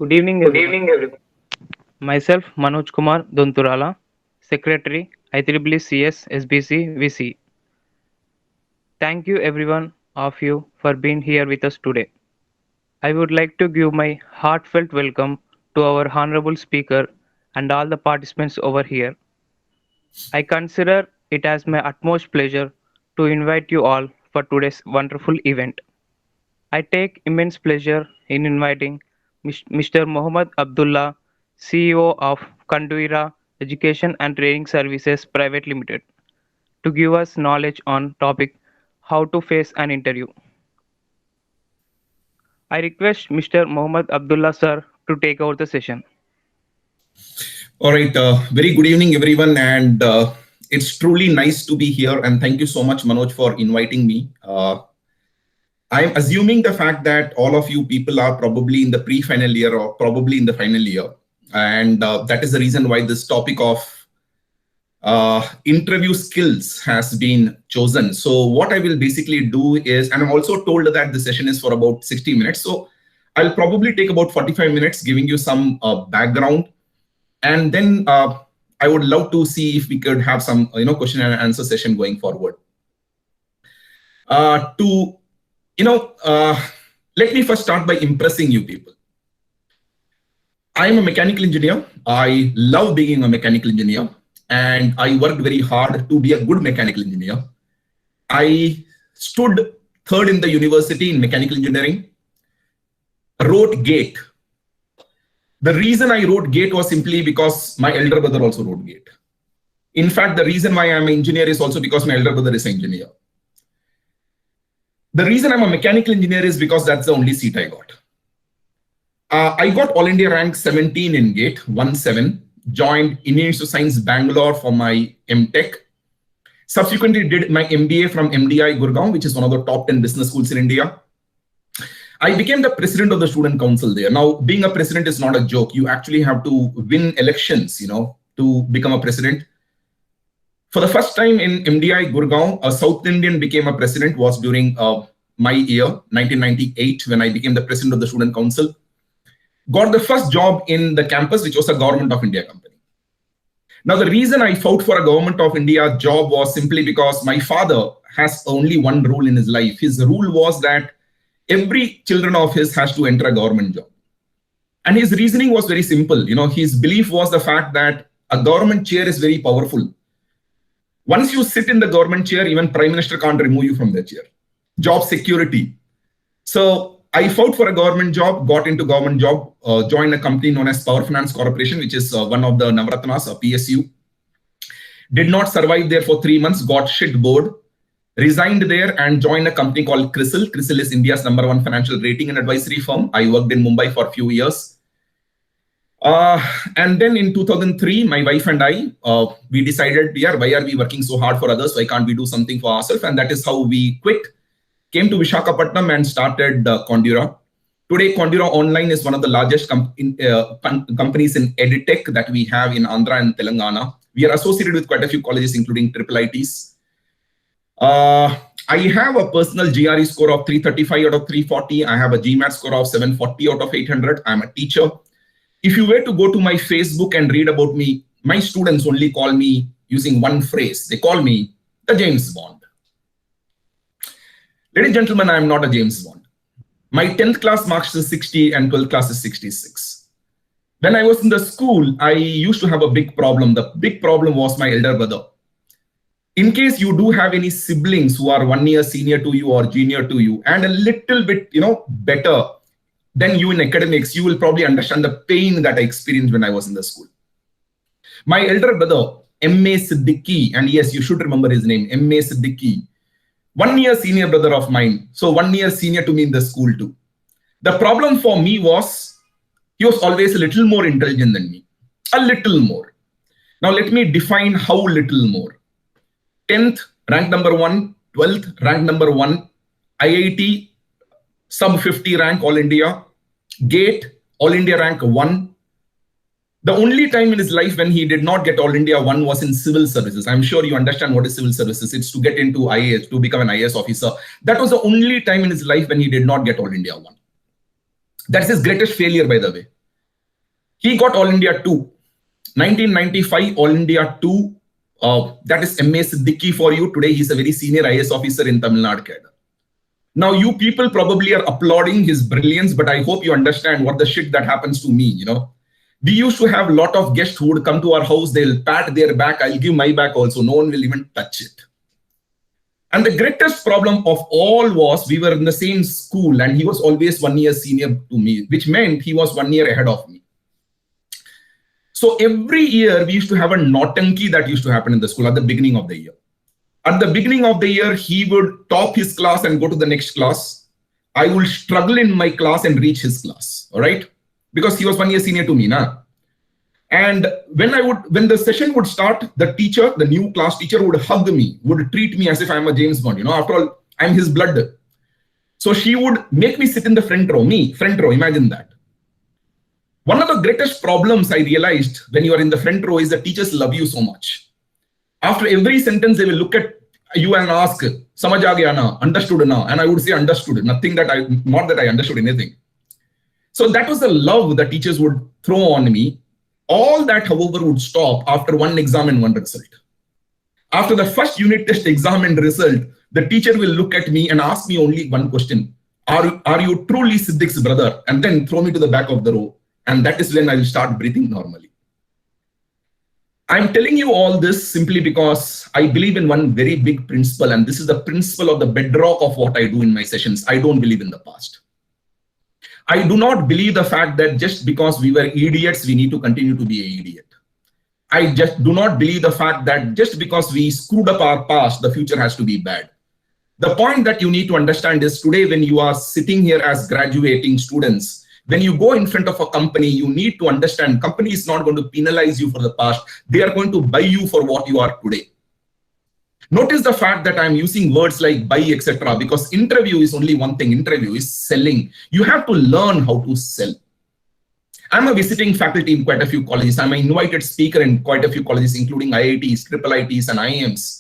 Good evening, Good everyone. evening, everyone. Myself, Manoj Kumar Donturala, Secretary, IEEE SBC VC. Thank you, everyone of you, for being here with us today. I would like to give my heartfelt welcome to our honorable speaker and all the participants over here. I consider it as my utmost pleasure to invite you all for today's wonderful event. I take immense pleasure in inviting Mr. Mohammad Abdullah, CEO of Kanduira Education and Training Services Private Limited, to give us knowledge on topic how to face an interview. I request Mr. Mohammad Abdullah sir to take over the session. All right. Very good evening, everyone. And it's truly nice to be here. And thank you so much, Manoj, for inviting me. I'm assuming the fact that all of you people are probably in the pre-final year or probably in the final year. And that is the reason why this topic of interview skills has been chosen. So what I will basically do is, and I'm also told that the session is for about 60 minutes. So I'll probably take about 45 minutes giving you some background. And then I would love to see if we could have some question and answer session going forward. To let me first start by impressing you people. I'm a mechanical engineer. I love being a mechanical engineer, and I worked very hard to be a good mechanical engineer. I stood third in the university in mechanical engineering, wrote GATE. The reason I wrote GATE was simply because my elder brother also wrote GATE. In fact, the reason why I'm an engineer is also because my elder brother is an engineer. The reason I'm a mechanical engineer is because that's the only seat I got. I got All India rank 17 in GATE, 1-7, joined Indian Institute of Science Bangalore for my MTech. Subsequently did my MBA from MDI Gurgaon, which is one of the top 10 business schools in India. I became the president of the student council there. Now, being a president is not a joke. You actually have to win elections, to become a president. For the first time in MDI Gurgaon, a South Indian became a president was during my year, 1998, when I became the president of the student council. Got the first job in the campus, which was a Government of India company. Now, the reason I fought for a Government of India job was simply because my father has only one rule in his life. His rule was that every children of his has to enter a government job. And his reasoning was very simple. His belief was the fact that a government chair is very powerful. Once you sit in the government chair, even Prime Minister can't remove you from the chair. Job security. So I fought for a government job, got into government job, joined a company known as Power Finance Corporation, which is one of the Navratnas, a PSU. Did not survive there for 3 months, got shit bored, resigned there and joined a company called CRISIL. CRISIL is India's #1 financial rating and advisory firm. I worked in Mumbai for a few years. And then in 2003, my wife and I, we decided, why are we working so hard for others? Why can't we do something for ourselves? And that is how we quit, came to Visakhapatnam and started Conduira. Today, Conduira Online is one of the largest companies in EdTech that we have in Andhra and Telangana. We are associated with quite a few colleges, including IIITs. I have a personal GRE score of 335 out of 340. I have a GMAT score of 740 out of 800. I'm a teacher. If you were to go to my Facebook and read about me, my students only call me using one phrase. They call me the James Bond. Ladies and gentlemen, I am not a James Bond. My 10th class marks is 60 and 12th class is 66. When I was in the school, I used to have a big problem. The big problem was my elder brother. In case you do have any siblings who are 1 year senior to you or junior to you and a little bit, better than you in academics, you will probably understand the pain that I experienced when I was in the school. My elder brother, M.A. Siddiqui, and yes, you should remember his name, M.A. Siddiqui, 1 year senior brother of mine. So 1 year senior to me in the school too. The problem for me was, he was always a little more intelligent than me, a little more. Now let me define how little more. 10th, rank number 1, 12th, rank number 1, IIT, sub 50 rank All India, GATE, All India rank 1. The only time in his life when he did not get All India 1 was in civil services. I'm sure you understand what is civil services. It's to get into IAS, to become an IAS officer. That was the only time in his life when he did not get All India 1. That's his greatest failure, by the way. He got All India 2. 1995 All India 2. That is M.A. Siddiqui for you. Today, he's a very senior IAS officer in Tamil Nadu cadre. Now, you people probably are applauding his brilliance, but I hope you understand what the shit that happens to me, We used to have a lot of guests who would come to our house. They'll pat their back. I'll give my back also. No one will even touch it. And the greatest problem of all was we were in the same school and he was always 1 year senior to me, which meant he was 1 year ahead of me. So every year we used to have a nautanki that used to happen in the school at the beginning of the year. At the beginning of the year, he would top his class and go to the next class. I will struggle in my class and reach his class, all right? Because he was 1 year senior to me, na? And when the session would start, the teacher, the new class teacher would hug me, would treat me as if I'm a James Bond, After all, I'm his blood. So she would make me sit in the front row, imagine that. One of the greatest problems I realized when you are in the front row is that teachers love you so much. After every sentence, they will look at you and ask, "Samajh aa gaya na? Understood na?" And I would say understood. Not that I understood anything. So that was the love the teachers would throw on me. All that, however, would stop after one exam and one result. After the first unit test exam and result, the teacher will look at me and ask me only one question. Are you truly Siddiq's brother? And then throw me to the back of the row. And that is when I will start breathing normally. I'm telling you all this simply because I believe in one very big principle, and this is the principle of the bedrock of what I do in my sessions. I don't believe in the past. I do not believe the fact that just because we were idiots, we need to continue to be an idiot. I just do not believe the fact that just because we screwed up our past, the future has to be bad. The point that you need to understand is today when you are sitting here as graduating students, when you go in front of a company, you need to understand company is not going to penalize you for the past. They are going to buy you for what you are today. Notice the fact that I'm using words like buy, etc. because interview is only one thing. Interview is selling. You have to learn how to sell. I'm a visiting faculty in quite a few colleges. I'm an invited speaker in quite a few colleges, including IITs, triple ITs, and IIMs.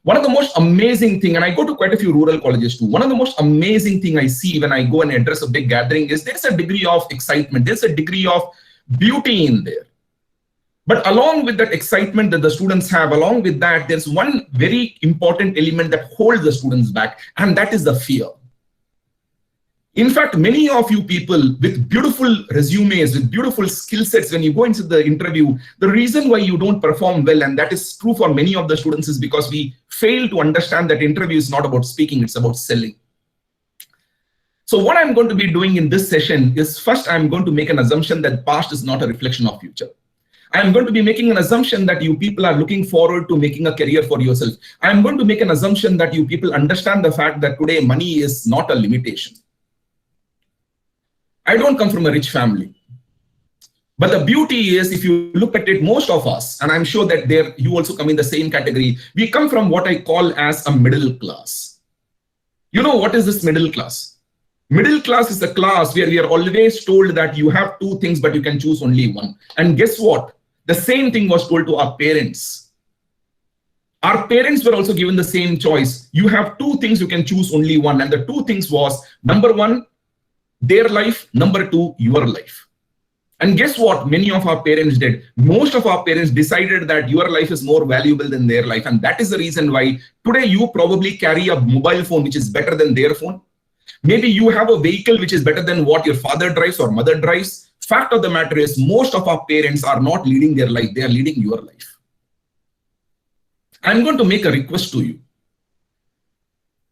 One of the most amazing thing, and I go to quite a few rural colleges too. One of the most amazing thing I see when I go and address a big gathering is there's a degree of excitement. There's a degree of beauty in there. But along with that excitement that the students have, along with that, there's one very important element that holds the students back, and that is the fear. In fact, many of you people with beautiful resumes, with beautiful skill sets, when you go into the interview, the reason why you don't perform well, and that is true for many of the students, is because we fail to understand that interview is not about speaking, it's about selling. So what I'm going to be doing in this session is first, I'm going to make an assumption that past is not a reflection of future. I'm going to be making an assumption that you people are looking forward to making a career for yourself. I'm going to make an assumption that you people understand the fact that today money is not a limitation. I don't come from a rich family. But the beauty is, if you look at it, most of us, and I'm sure that you also come in the same category, we come from what I call as a middle class. You know what is this middle class? Middle class is a class where we are always told that you have two things, but you can choose only one. And guess what? The same thing was told to our parents. Our parents were also given the same choice. You have two things, you can choose only one. And the two things was, number one, their life, number two, your life. And guess what many of our parents did? Most of our parents decided that your life is more valuable than their life. And that is the reason why today you probably carry a mobile phone which is better than their phone. Maybe you have a vehicle which is better than what your father drives or mother drives. Fact of the matter is, most of our parents are not leading their life, they are leading your life. I'm going to make a request to you.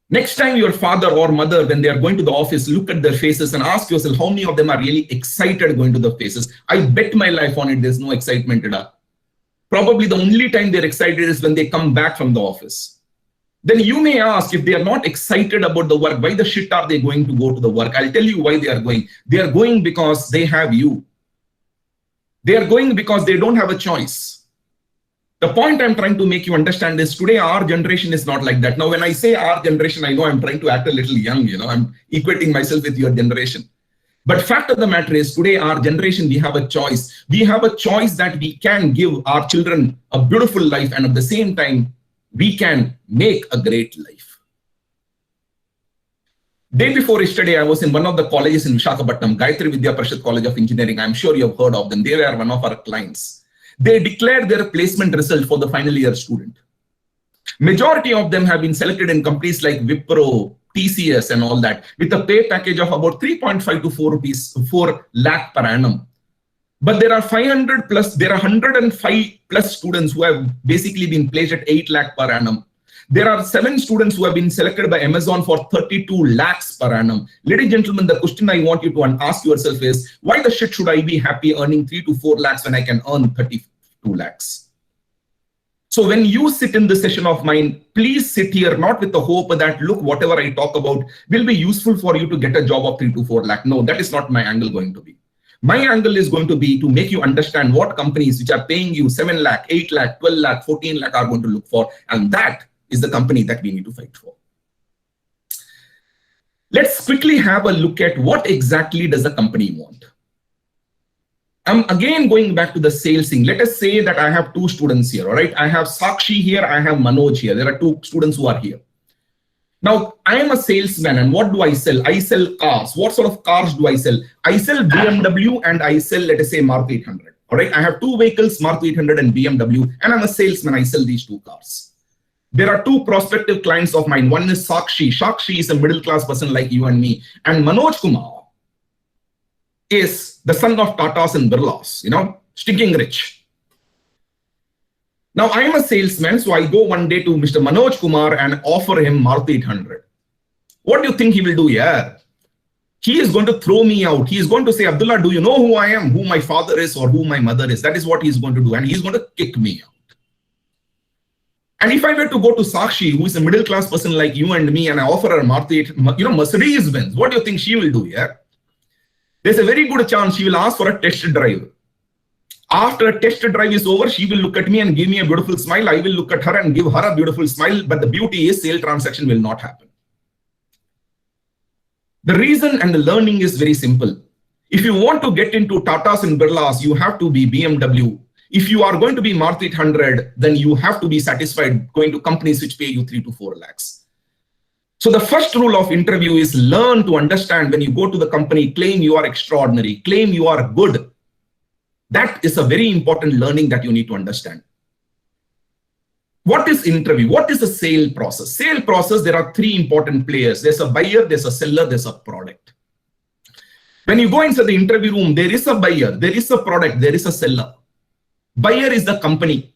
Next time your father or mother, when they are going to the office, look at their faces and ask yourself how many of them are really excited going to the faces. I bet my life on it, there's no excitement at all. Probably the only time they're excited is when they come back from the office. Then you may ask, if they are not excited about the work, why the shit are they going to go to the work? I'll tell you why they are going. They are going because they have you. They are going because they don't have a choice. The point I'm trying to make you understand is today our generation is not like that. Now, when I say our generation, I know I'm trying to act a little young, I'm equating myself with your generation. But fact of the matter is today our generation, we have a choice. We have a choice that we can give our children a beautiful life, and at the same time, we can make a great life. Day before yesterday, I was in one of the colleges in Visakhapatnam, Gayatri Vidya Parishad College of Engineering. I'm sure you have heard of them. They were one of our clients. They declared their placement result for the final year student. Majority of them have been selected in companies like Wipro, TCS and all that, with a pay package of about 3.5 to 4 lakh per annum. But there are 500 plus, there are 105 plus students who have basically been placed at 8 lakh per annum. There are 7 students who have been selected by Amazon for 32 lakhs per annum. Ladies and gentlemen, the question I want you to ask yourself is, why the shit should I be happy earning 3 to 4 lakhs when I can earn 32 lakhs? So when you sit in this session of mine, please sit here not with the hope that, look, whatever I talk about will be useful for you to get a job of 3 to 4 lakh. No, that is not my angle going to be. My angle is going to be to make you understand what companies which are paying you 7 lakh, 8 lakh, 12 lakh, 14 lakh are going to look for. And that is the company that we need to fight for. Let's quickly have a look at what exactly does the company want. I'm again going back to the sales thing. Let us say that I have 2 students here, all right? I have Sakshi here, I have Manoj here. There are 2 students who are here. Now, I am a salesman, and what do I sell? I sell cars. What sort of cars do I sell? I sell BMW and I sell, let us say, Maruti 800. All right, I have 2 vehicles, Maruti 800 and BMW, and I'm a salesman. I sell these 2 cars. There are 2 prospective clients of mine. One is Sakshi. Sakshi is a middle-class person like you and me. And Manoj Kumar is the son of Tatas and Birlas, stinking rich. Now, I am a salesman, so I go one day to Mr. Manoj Kumar and offer him Maruti 800. What do you think he will do here? He is going to throw me out. He is going to say, Abdullah, do you know who I am, who my father is or who my mother is? That is what he is going to do. And he is going to kick me out. And if I were to go to Sakshi, who is a middle-class person like you and me, and I offer her Maruti, Mercedes Benz, what do you think she will do here? There's a very good chance she will ask for a test drive. After a test drive is over, she will look at me and give me a beautiful smile. I will look at her and give her a beautiful smile. But the beauty is, sale transaction will not happen. The reason and the learning is very simple. If you want to get into Tatas and Birlas, you have to be BMW. If you are going to be Maruti 800, then you have to be satisfied going to companies which pay you 3 to 4 lakhs. So the first rule of interview is learn to understand when you go to the company, claim you are extraordinary, claim you are good. That is a very important learning that you need to understand. What is interview? What is the sale process? Sale process, there are 3 important players. There's a buyer, there's a seller, there's a product. When you go inside the interview room, there is a buyer, there is a product, there is a seller. Buyer is the company,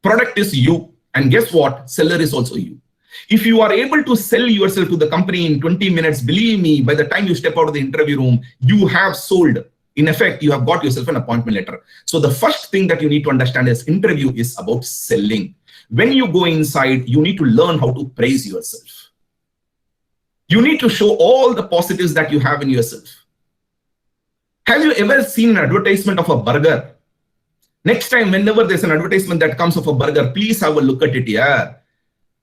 product is you, and guess what? Seller is also you. If you are able to sell yourself to the company in 20 minutes, believe me, by the time you step out of the interview room, you have sold. In effect, you have got yourself an appointment letter. So the first thing that you need to understand is interview is about selling. When you go inside, you need to learn how to praise yourself. You need to show all the positives that you have in yourself. Have you ever seen an advertisement of a burger? Next time, whenever there's an advertisement that comes of a burger, please have a look at it here.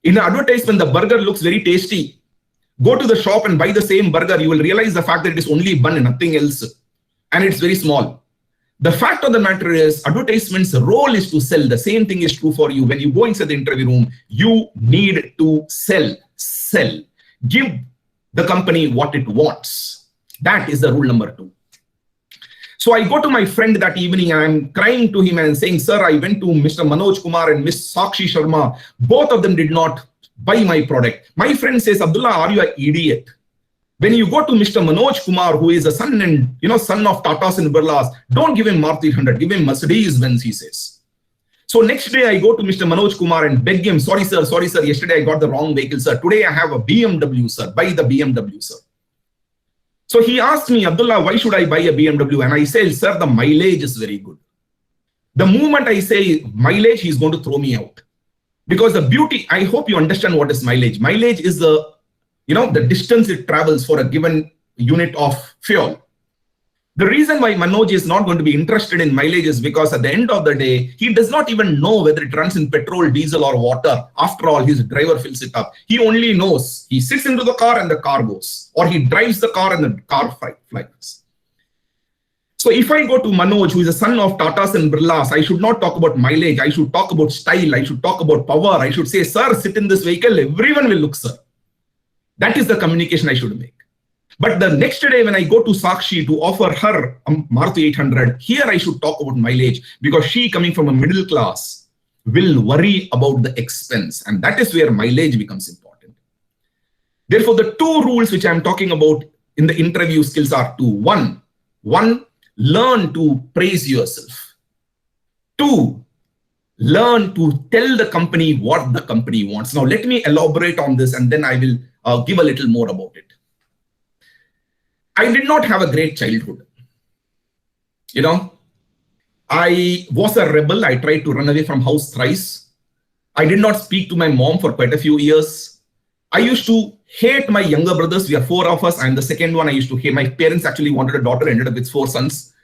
In an advertisement, the burger looks very tasty. Go to the shop and buy the same burger. You will realize the fact that it is only bun and nothing else. And it's very small. The fact of the matter is, advertisement's role is to sell. The same thing is true for you. When you go inside the interview room, you need to sell. Sell. Give the company what it wants. That is the rule number 2. So I go to my friend that evening and I'm crying to him and saying, sir, I went to Mr. Manoj Kumar and Miss Sakshi Sharma. Both of them did not buy my product. My friend says, Abdullah, are you an idiot? When you go to Mr. Manoj Kumar, who is a son of Tatas and Birlas, don't give him Maruti 800, give him Mercedes Benz, he says. So next day I go to Mr. Manoj Kumar and beg him, sorry sir, yesterday I got the wrong vehicle, sir. Today I have a BMW, sir, buy the BMW, sir. So he asked me, Abdullah, why should I buy a BMW? And I say, sir, the mileage is very good. The moment I say mileage, he's going to throw me out. Because the beauty, I hope you understand what is mileage. Mileage is the distance it travels for a given unit of fuel. The reason why Manoj is not going to be interested in mileage is because at the end of the day, he does not even know whether it runs in petrol, diesel or water. After all, his driver fills it up. He only knows he sits into the car and the car goes, or he drives the car and the car flies. So if I go to Manoj, who is a son of Tatas and Birlas, I should not talk about mileage. I should talk about style. I should talk about power. I should say, sir, sit in this vehicle. Everyone will look, sir. That is the communication I should make. But the next day when I go to Sakshi to offer her a Maruti 800, here I should talk about mileage because she coming from a middle class will worry about the expense. And that is where mileage becomes important. Therefore, the two rules which I'm talking about in the interview skills are two. One, learn to praise yourself. Two, learn to tell the company what the company wants. Now, let me elaborate on this and then I will give a little more about it. I did not have a great childhood. You know, I was a rebel. I tried to run away from house thrice. I did not speak to my mom for quite a few years. I used to hate my younger brothers. We are four of us. I'm the second one. I used to hate. My parents actually wanted a daughter, ended up with four sons.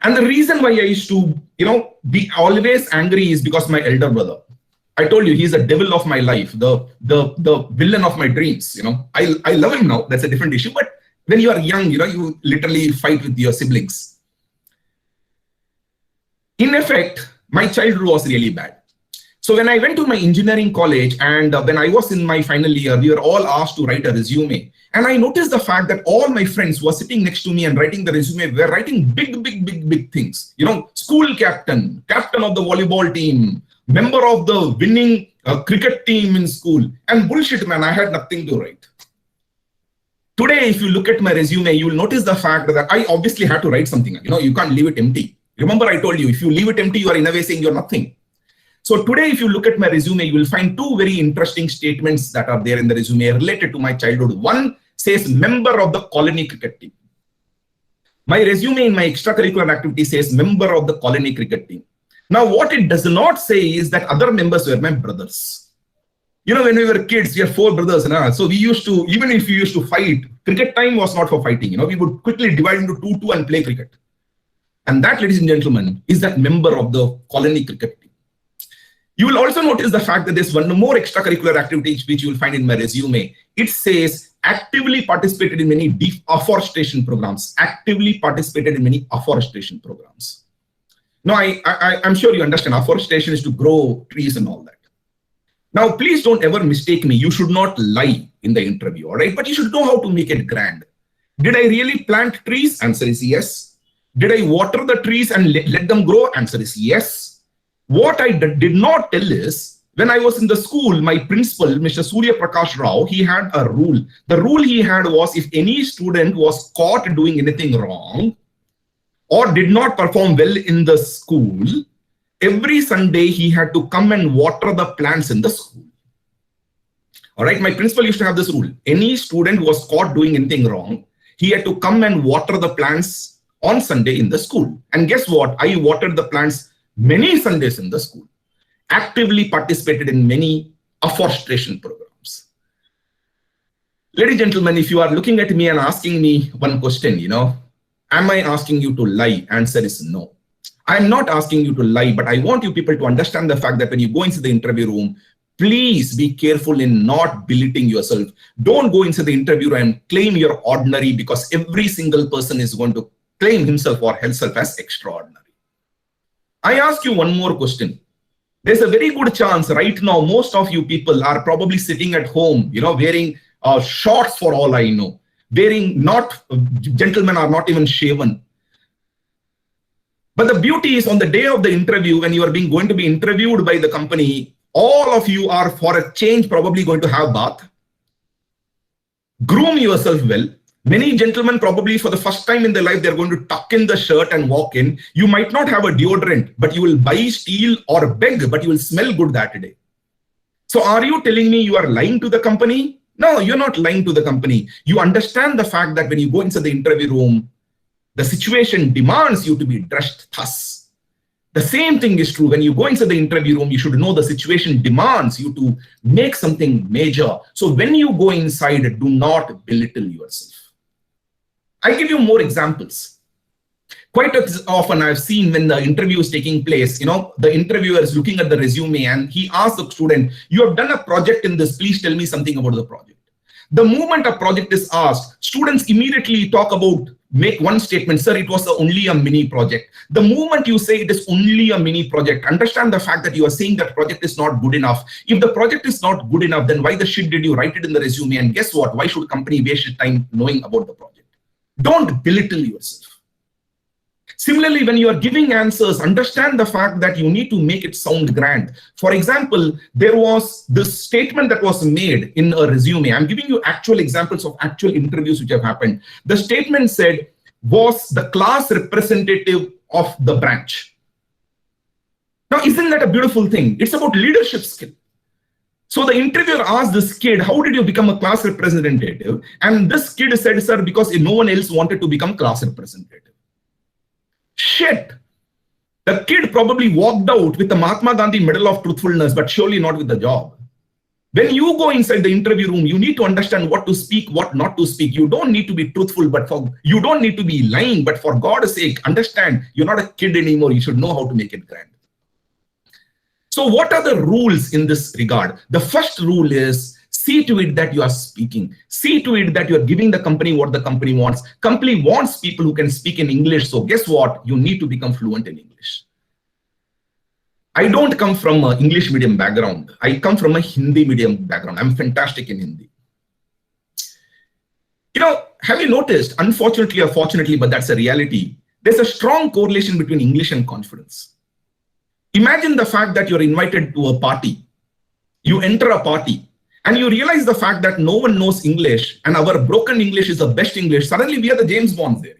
And the reason why I used to, be always angry is because my elder brother. I told you, he's the devil of my life, the villain of my dreams. I love him now. That's a different issue. But when you are young, you literally fight with your siblings. In effect, my childhood was really bad. So when I went to my engineering college and when I was in my final year, we were all asked to write a resume. And I noticed the fact that all my friends who were sitting next to me and writing the resume were writing big things. School captain, captain of the volleyball team, member of the winning cricket team in school. And bullshit, man, I had nothing to write. Today, if you look at my resume, you will notice the fact that I obviously had to write something. You can't leave it empty. Remember, I told you, if you leave it empty, you are in a way saying you're nothing. So today, if you look at my resume, you will find two very interesting statements that are there in the resume related to my childhood. One says member of the colony cricket team. My resume in my extracurricular activity says member of the colony cricket team. Now, what it does not say is that other members were my brothers. When we were kids, we had four brothers. So we used to, even if we used to fight, cricket time was not for fighting. We would quickly divide into 2-2 and play cricket. And that, ladies and gentlemen, is that member of the colony cricket team. You will also notice the fact that there's one more extracurricular activity which you will find in my resume. It says actively participated in many afforestation programs. Actively participated in many afforestation programs. Now, I'm sure you understand afforestation is to grow trees and all that. Now, please don't ever mistake me. You should not lie in the interview, all right? But you should know how to make it grand. Did I really plant trees? Answer is yes. Did I water the trees and let them grow? Answer is yes. What I did not tell is, when I was in the school, my principal, Mr. Surya Prakash Rao, he had a rule. The rule he had was if any student was caught doing anything wrong or did not perform well in the school, every Sunday he had to come and water the plants in the school. All right, my principal used to have this rule. Any student who was caught doing anything wrong, he had to come and water the plants on Sunday in the school. And guess what? I watered the plants many Sundays in the school. Actively participated in many afforestation programs. Ladies and gentlemen, if you are looking at me and asking me one question, am I asking you to lie? Answer is no. I'm not asking you to lie, but I want you people to understand the fact that when you go into the interview room, please be careful in not belittling yourself. Don't go into the interview and claim you're ordinary because every single person is going to claim himself or herself as extraordinary. I ask you one more question. There's a very good chance right now, most of you people are probably sitting at home, wearing shorts for all I know. Gentlemen are not even shaven. But the beauty is on the day of the interview, when you are going to be interviewed by the company, all of you are for a change probably going to have bath. Groom yourself well. Many gentlemen probably for the first time in their life, they're going to tuck in the shirt and walk in. You might not have a deodorant, but you will buy, steal or beg, but you will smell good that day. So are you telling me you are lying to the company? No, you're not lying to the company. You understand the fact that when you go into the interview room, the situation demands you to be dressed thus. The same thing is true when you go into the interview room. You should know the situation demands you to make something major. So when you go inside, do not belittle yourself. I give you more examples. Quite often I've seen when the interview is taking place, the interviewer is looking at the resume and he asks the student, you have done a project in this, please tell me something about the project. The moment a project is asked, students immediately talk about make one statement, sir, it was only a mini project. The moment you say it is only a mini project, understand the fact that you are saying that project is not good enough. If the project is not good enough, then why the shit did you write it in the resume? And guess what? Why should company waste its time knowing about the project? Don't belittle yourself. Similarly, when you are giving answers, understand the fact that you need to make it sound grand. For example, there was this statement that was made in a resume. I'm giving you actual examples of actual interviews which have happened. The statement said, was the class representative of the branch. Now, isn't that a beautiful thing? It's about leadership skill. So the interviewer asked this kid, how did you become a class representative? And this kid said, sir, because no one else wanted to become class representative. Shit. The kid probably walked out with the Mahatma Gandhi Medal of Truthfulness, but surely not with the job. When you go inside the interview room, you need to understand what to speak, what not to speak. You don't need to be truthful, you don't need to be lying, but for God's sake, understand you're not a kid anymore. You should know how to make it grand. So what are the rules in this regard? The first rule is, see to it that you are speaking. See to it that you are giving the company what the company wants. Company wants people who can speak in English. So guess what? You need to become fluent in English. I don't come from an English medium background. I come from a Hindi medium background. I'm fantastic in Hindi. You know, have you noticed, unfortunately or fortunately, but that's a reality, there's a strong correlation between English and confidence. Imagine the fact that you're invited to a party. You enter a party and you realize the fact that no one knows English and our broken English is the best English. Suddenly we are the James Bonds there.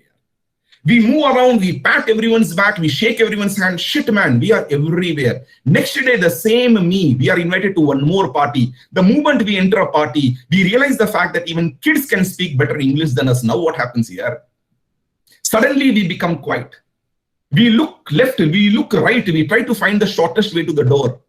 We move around, we pat everyone's back, we shake everyone's hand. Shit, man, we are everywhere. Next day, the same me, we are invited to one more party. The moment we enter a party, we realize the fact that even kids can speak better English than us. Now what happens here? Suddenly we become quiet. We look left, we look right, we try to find the shortest way to the door.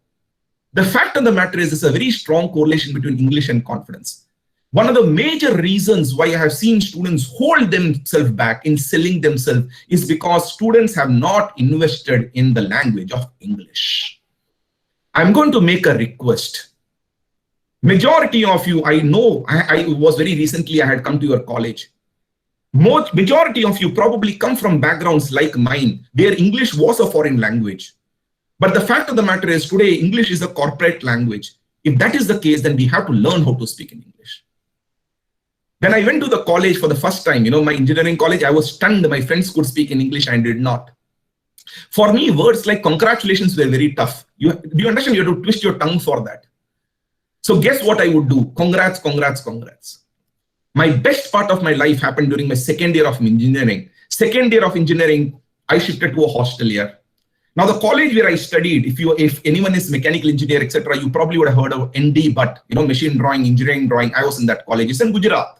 The fact of the matter is, there's a very strong correlation between English and confidence. One of the major reasons why I have seen students hold themselves back in selling themselves is because students have not invested in the language of English. I'm going to make a request. Majority of you, I know, I was very recently, I had come to your college. Majority of you probably come from backgrounds like mine, where English was a foreign language. But the fact of the matter is, today, English is a corporate language. If that is the case, then we have to learn how to speak in English. When I went to the college for the first time, my engineering college, I was stunned. My friends could speak in English, I did not. For me, words like congratulations were very tough. Do you understand? You have to twist your tongue for that. So guess what I would do? Congrats, congrats, congrats. My best part of my life happened during my second year of engineering. Second year of engineering, I shifted to a hostel here. Now, the college where I studied, if anyone is mechanical engineer, etc., you probably would have heard of ND, but machine drawing, engineering drawing, I was in that college. It's in Gujarat.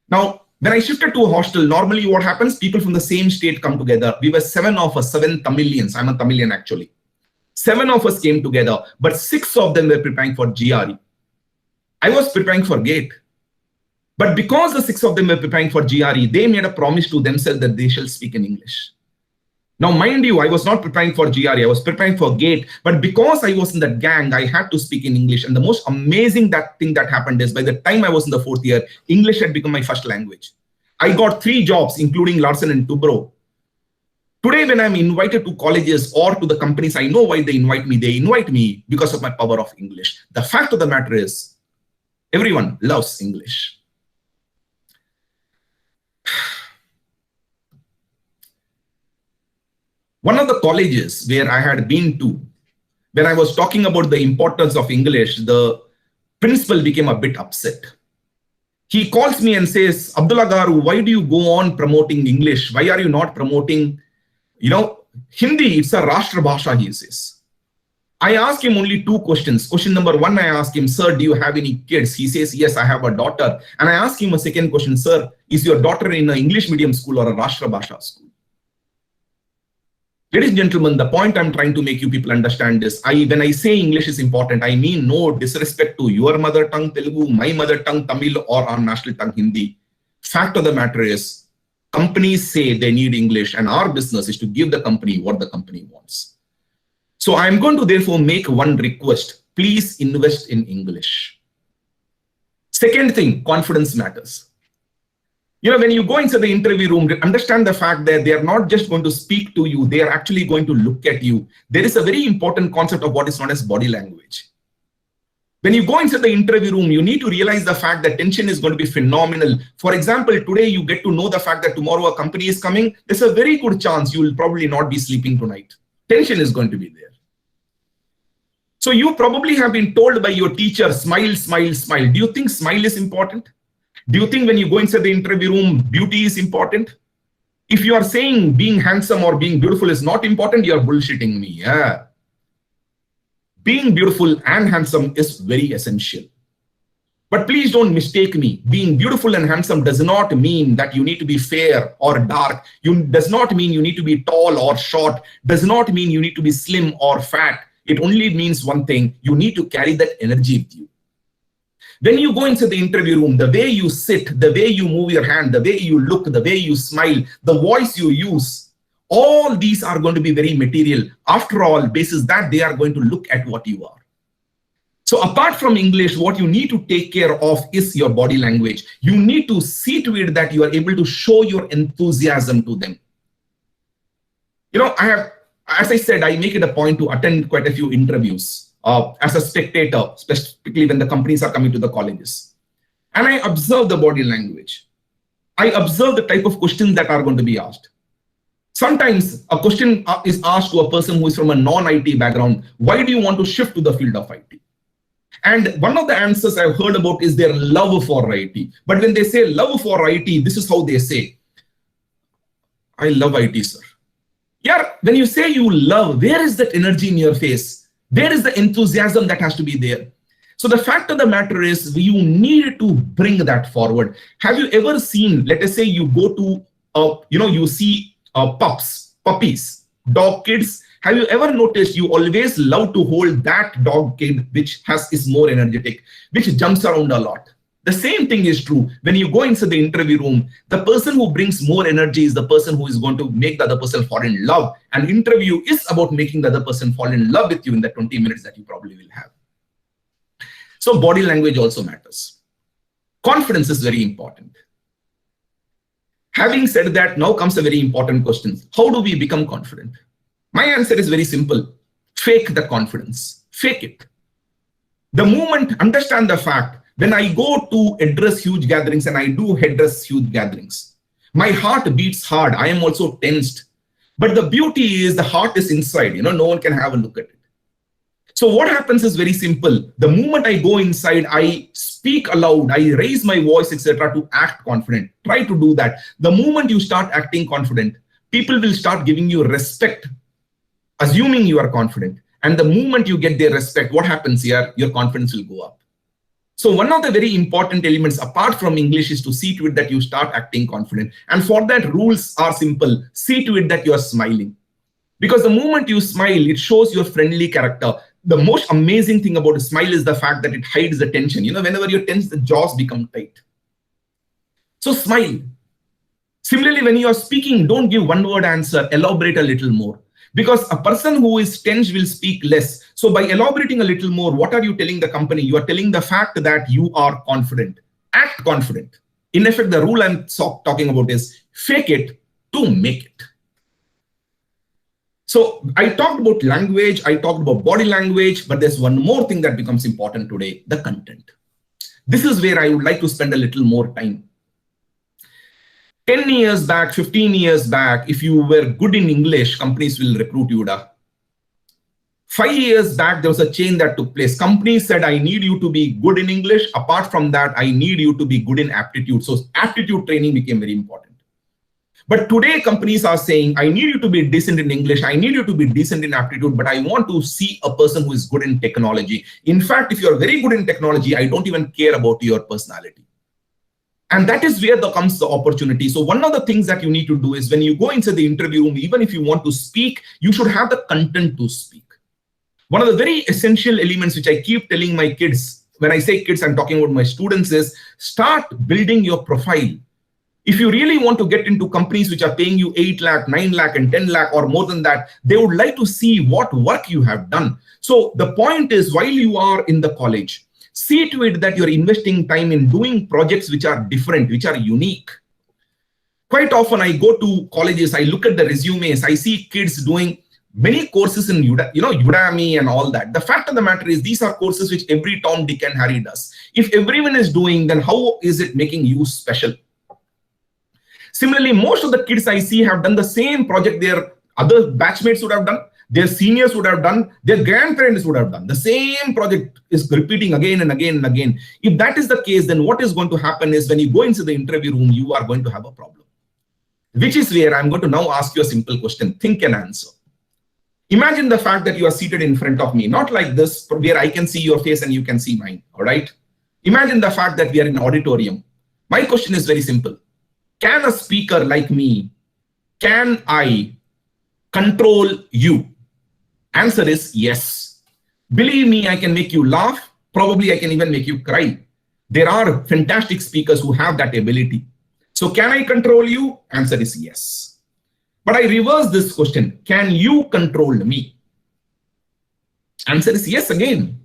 Now, when I shifted to a hostel, normally what happens? People from the same state come together. We were 7 of us, 7 Tamilians. I'm a Tamilian actually. 7 of us came together, but 6 of them were preparing for GRE. I was preparing for GATE. But because the 6 of them were preparing for GRE, they made a promise to themselves that they shall speak in English. Now, mind you, I was not preparing for GRE, I was preparing for GATE, but because I was in that gang, I had to speak in English. And the most amazing thing that happened is, by the time I was in the 4th year, English had become my first language. I got 3 jobs, including Larsen and Toubro. Today, when I'm invited to colleges or to the companies, I know why they invite me. They invite me because of my power of English. The fact of the matter is, everyone loves English. One of the colleges where I had been to, when I was talking about the importance of English, the principal became a bit upset. He calls me and says, Abdullah Garu, why do you go on promoting English? Why are you not promoting, Hindi? It's a Rashtra Bhasha, he says. I asked him only 2 questions. Question number 1, I asked him, sir, do you have any kids? He says, yes, I have a daughter. And I asked him a second question, sir, is your daughter in an English medium school or a Rashtra Bhasha school? Ladies and gentlemen, the point I'm trying to make you people understand is, when I say English is important, I mean no disrespect to your mother tongue Telugu, my mother tongue Tamil, or our national tongue Hindi. Fact of the matter is, companies say they need English, and our business is to give the company what the company wants. So I'm going to therefore make one request. Please invest in English. Second thing, confidence matters. When you go into the interview room, understand the fact that they are not just going to speak to you, they are actually going to look at you. There is a very important concept of what is known as body language. When you go into the interview room, you need to realize the fact that tension is going to be phenomenal. For example, today you get to know the fact that tomorrow a company is coming. There's a very good chance you will probably not be sleeping tonight. Tension is going to be there. So you probably have been told by your teacher, smile, smile, smile. Do you think smile is important? Do you think when you go inside the interview room, beauty is important? If you are saying being handsome or being beautiful is not important, you are bullshitting me. Yeah. Being beautiful and handsome is very essential. But please don't mistake me. Being beautiful and handsome does not mean that you need to be fair or dark. Does not mean you need to be tall or short. Does not mean you need to be slim or fat. It only means one thing. You need to carry that energy with you. When you go into the interview room, the way you sit, the way you move your hand, the way you look, the way you smile, the voice you use, all these are going to be very material. After all, basis that they are going to look at what you are. So apart from English, what you need to take care of is your body language. You need to see to it that you are able to show your enthusiasm to them. As I said, I make it a point to attend quite a few interviews as a spectator, specifically when the companies are coming to the colleges. And I observe the body language. I observe the type of questions that are going to be asked. Sometimes a question is asked to a person who is from a non-IT background. Why do you want to shift to the field of IT? And one of the answers I've heard about is their love for IT. But when they say love for IT, this is how they say, I love IT, sir. Yeah, when you say you love, where is that energy in your face? Where is the enthusiasm that has to be there? So the fact of the matter is you need to bring that forward. Have you ever seen, let us say you go to, you see puppies, dog kids. Have you ever noticed you always love to hold that dog kid which is more energetic, which jumps around a lot? The same thing is true when you go into the interview room. The person who brings more energy is the person who is going to make the other person fall in love. And interview is about making the other person fall in love with you in the 20 minutes that you probably will have. So body language also matters. Confidence is very important. Having said that, now comes a very important question. How do we become confident? My answer is very simple. Fake the confidence. Fake it. The moment, understand the fact, when I go to address huge gatherings and I do address huge gatherings, my heart beats hard. I am also tensed. But the beauty is the heart is inside. No one can have a look at it. So what happens is very simple. The moment I go inside, I speak aloud, I raise my voice, etc. to act confident. Try to do that. The moment you start acting confident, people will start giving you respect, assuming you are confident. And the moment you get their respect, what happens here? Your confidence will go up. So one of the very important elements apart from English is to see to it that you start acting confident. And for that, rules are simple. See to it that you are smiling. Because the moment you smile, it shows your friendly character. The most amazing thing about a smile is the fact that it hides the tension. Whenever you're tense, the jaws become tight. So smile. Similarly, when you are speaking, don't give one word answer, elaborate a little more. Because a person who is tense will speak less. So by elaborating a little more, what are you telling the company? You are telling the fact that you are confident. Act confident. In effect, the rule I'm talking about is fake it to make it. So I talked about language, I talked about body language, but there's one more thing that becomes important today, the content. This is where I would like to spend a little more time. 10 years back, 15 years back, if you were good in English, companies will recruit you. 5 years back, there was a change that took place. Companies said, I need you to be good in English. Apart from that, I need you to be good in aptitude. So aptitude training became very important. But today, companies are saying, I need you to be decent in English. I need you to be decent in aptitude, but I want to see a person who is good in technology. In fact, if you're very good in technology, I don't even care about your personality. And that is where comes the opportunity. So one of the things that you need to do is when you go into the interview room, even if you want to speak, you should have the content to speak. One of the very essential elements which I keep telling my kids, when I say kids, I'm talking about my students, is start building your profile. If you really want to get into companies which are paying you 8 lakh, 9 lakh and 10 lakh or more than that, they would like to see what work you have done. So the point is, while you are in the college, see to it that you're investing time in doing projects which are different, which are unique. Quite often I go to colleges, I look at the resumes, I see kids doing many courses in Udemy and all that. The fact of the matter is these are courses which every Tom, Dick and Harry does. If everyone is doing, then how is it making you special? Similarly, most of the kids I see have done the same project their other batchmates would have done, their seniors would have done, their grandparents would have done. The same project is repeating again and again and again. If that is the case, then what is going to happen is when you go into the interview room, you are going to have a problem. Which is where I'm going to now ask you a simple question. Think and answer. Imagine the fact that you are seated in front of me, not like this, where I can see your face and you can see mine, all right? Imagine the fact that we are in an auditorium. My question is very simple. Can a speaker like me, can I control you? Answer is yes. Believe me, I can make you laugh. Probably I can even make you cry. There are fantastic speakers who have that ability. So can I control you? Answer is yes. But I reverse this question. Can you control me? Answer is yes again.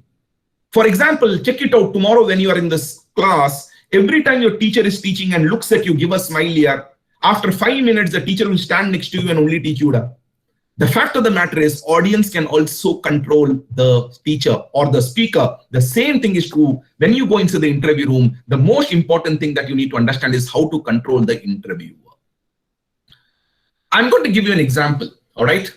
For example, check it out tomorrow when you are in this class. Every time your teacher is teaching and looks at you, give a smile here. After 5 minutes, the teacher will stand next to you and only teach you that. The fact of the matter is audience can also control the teacher or the speaker. The same thing is true when you go into the interview room. The most important thing that you need to understand is how to control the interviewer. I'm going to give you an example, all right?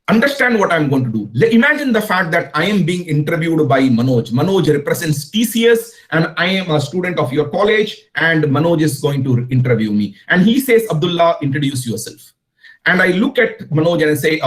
Understand what I'm going to do. Imagine the fact that I am being interviewed by Manoj. Manoj represents TCS and I am a student of your college and Manoj is going to interview me. And he says, Abdullah, introduce yourself. And I look at Manoj and I say,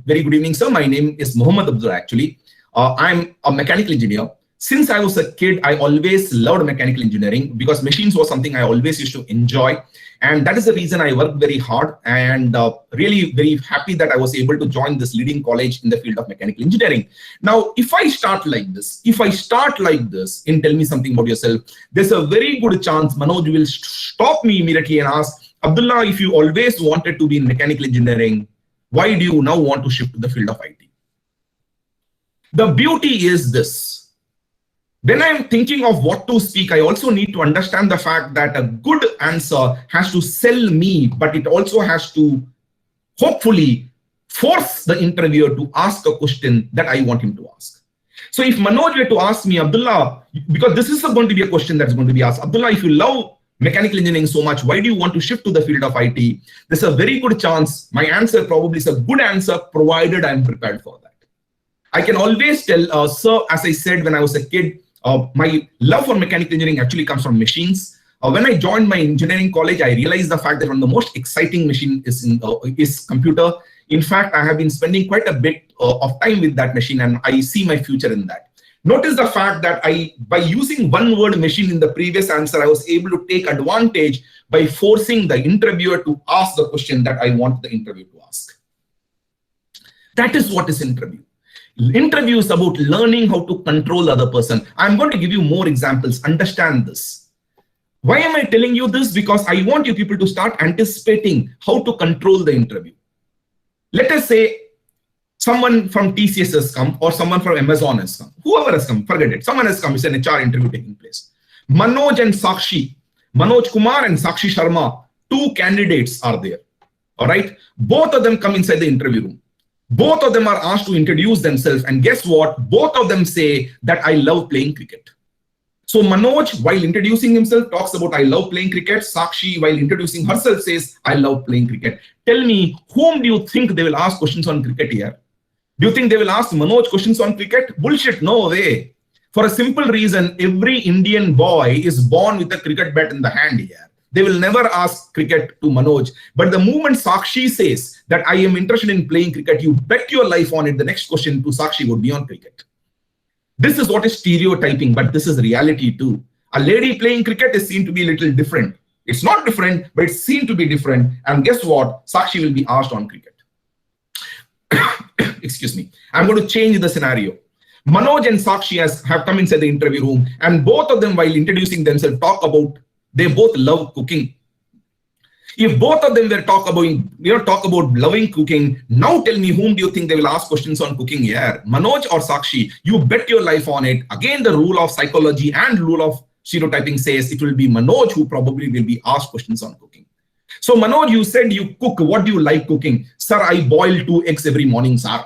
very good evening, sir. My name is Muhammad Abdullah, actually. I'm a mechanical engineer. Since I was a kid, I always loved mechanical engineering because machines was something I always used to enjoy. And that is the reason I worked very hard and really very happy that I was able to join this leading college in the field of mechanical engineering. Now, if I start like this, and tell me something about yourself, there's a very good chance Manoj will stop me immediately and ask, Abdullah, if you always wanted to be in mechanical engineering, why do you now want to shift to the field of IT? The beauty is this. When I'm thinking of what to speak, I also need to understand the fact that a good answer has to sell me, but it also has to hopefully force the interviewer to ask a question that I want him to ask. So if Manoj were to ask me, Abdullah, because this is going to be a question that's going to be asked, Abdullah, if you love mechanical engineering so much, why do you want to shift to the field of IT? There's a very good chance my answer probably is a good answer, provided I'm prepared for that. I can always tell, sir, as I said, when I was a kid, my love for mechanical engineering actually comes from machines. When I joined my engineering college, I realized the fact that one of the most exciting machine is computer. In fact, I have been spending quite a bit of time with that machine and I see my future in that. Notice the fact that by using one word machine in the previous answer, I was able to take advantage by forcing the interviewer to ask the question that I want the interview to ask. That is what is interview. Interview is about learning how to control the other person. I'm going to give you more examples. Understand this. Why am I telling you this? Because I want you people to start anticipating how to control the interview. Let us say someone from TCS has come or someone from Amazon has come. Whoever has come, forget it. Someone has come. It's an HR interview taking place. Manoj and Sakshi, Manoj Kumar and Sakshi Sharma, two candidates are there. All right. Both of them come inside the interview room. Both of them are asked to introduce themselves. And guess what? Both of them say that I love playing cricket. So Manoj, while introducing himself, talks about I love playing cricket. Sakshi, while introducing herself, says I love playing cricket. Tell me, whom do you think they will ask questions on cricket here? Do you think they will ask Manoj questions on cricket? Bullshit, no way. For a simple reason, every Indian boy is born with a cricket bat in the hand here. They will never ask cricket to Manoj. But the moment Sakshi says that I am interested in playing cricket, you bet your life on it. The next question to Sakshi would be on cricket. This is what is stereotyping, but this is reality too. A lady playing cricket is seen to be a little different. It's not different, but it's seen to be different. And guess what? Sakshi will be asked on cricket. Excuse me. I'm going to change the scenario. Manoj and Sakshi have come inside the interview room, and both of them, while introducing themselves, talk about they both love cooking. If both of them were talk about loving cooking, now tell me, whom do you think they will ask questions on cooking here? Manoj or Sakshi? You bet your life on it. Again, the rule of psychology and rule of stereotyping says it will be Manoj who probably will be asked questions on cooking. So Manoj, you said you cook. What do you like cooking? Sir, I boil 2 eggs every morning, sir.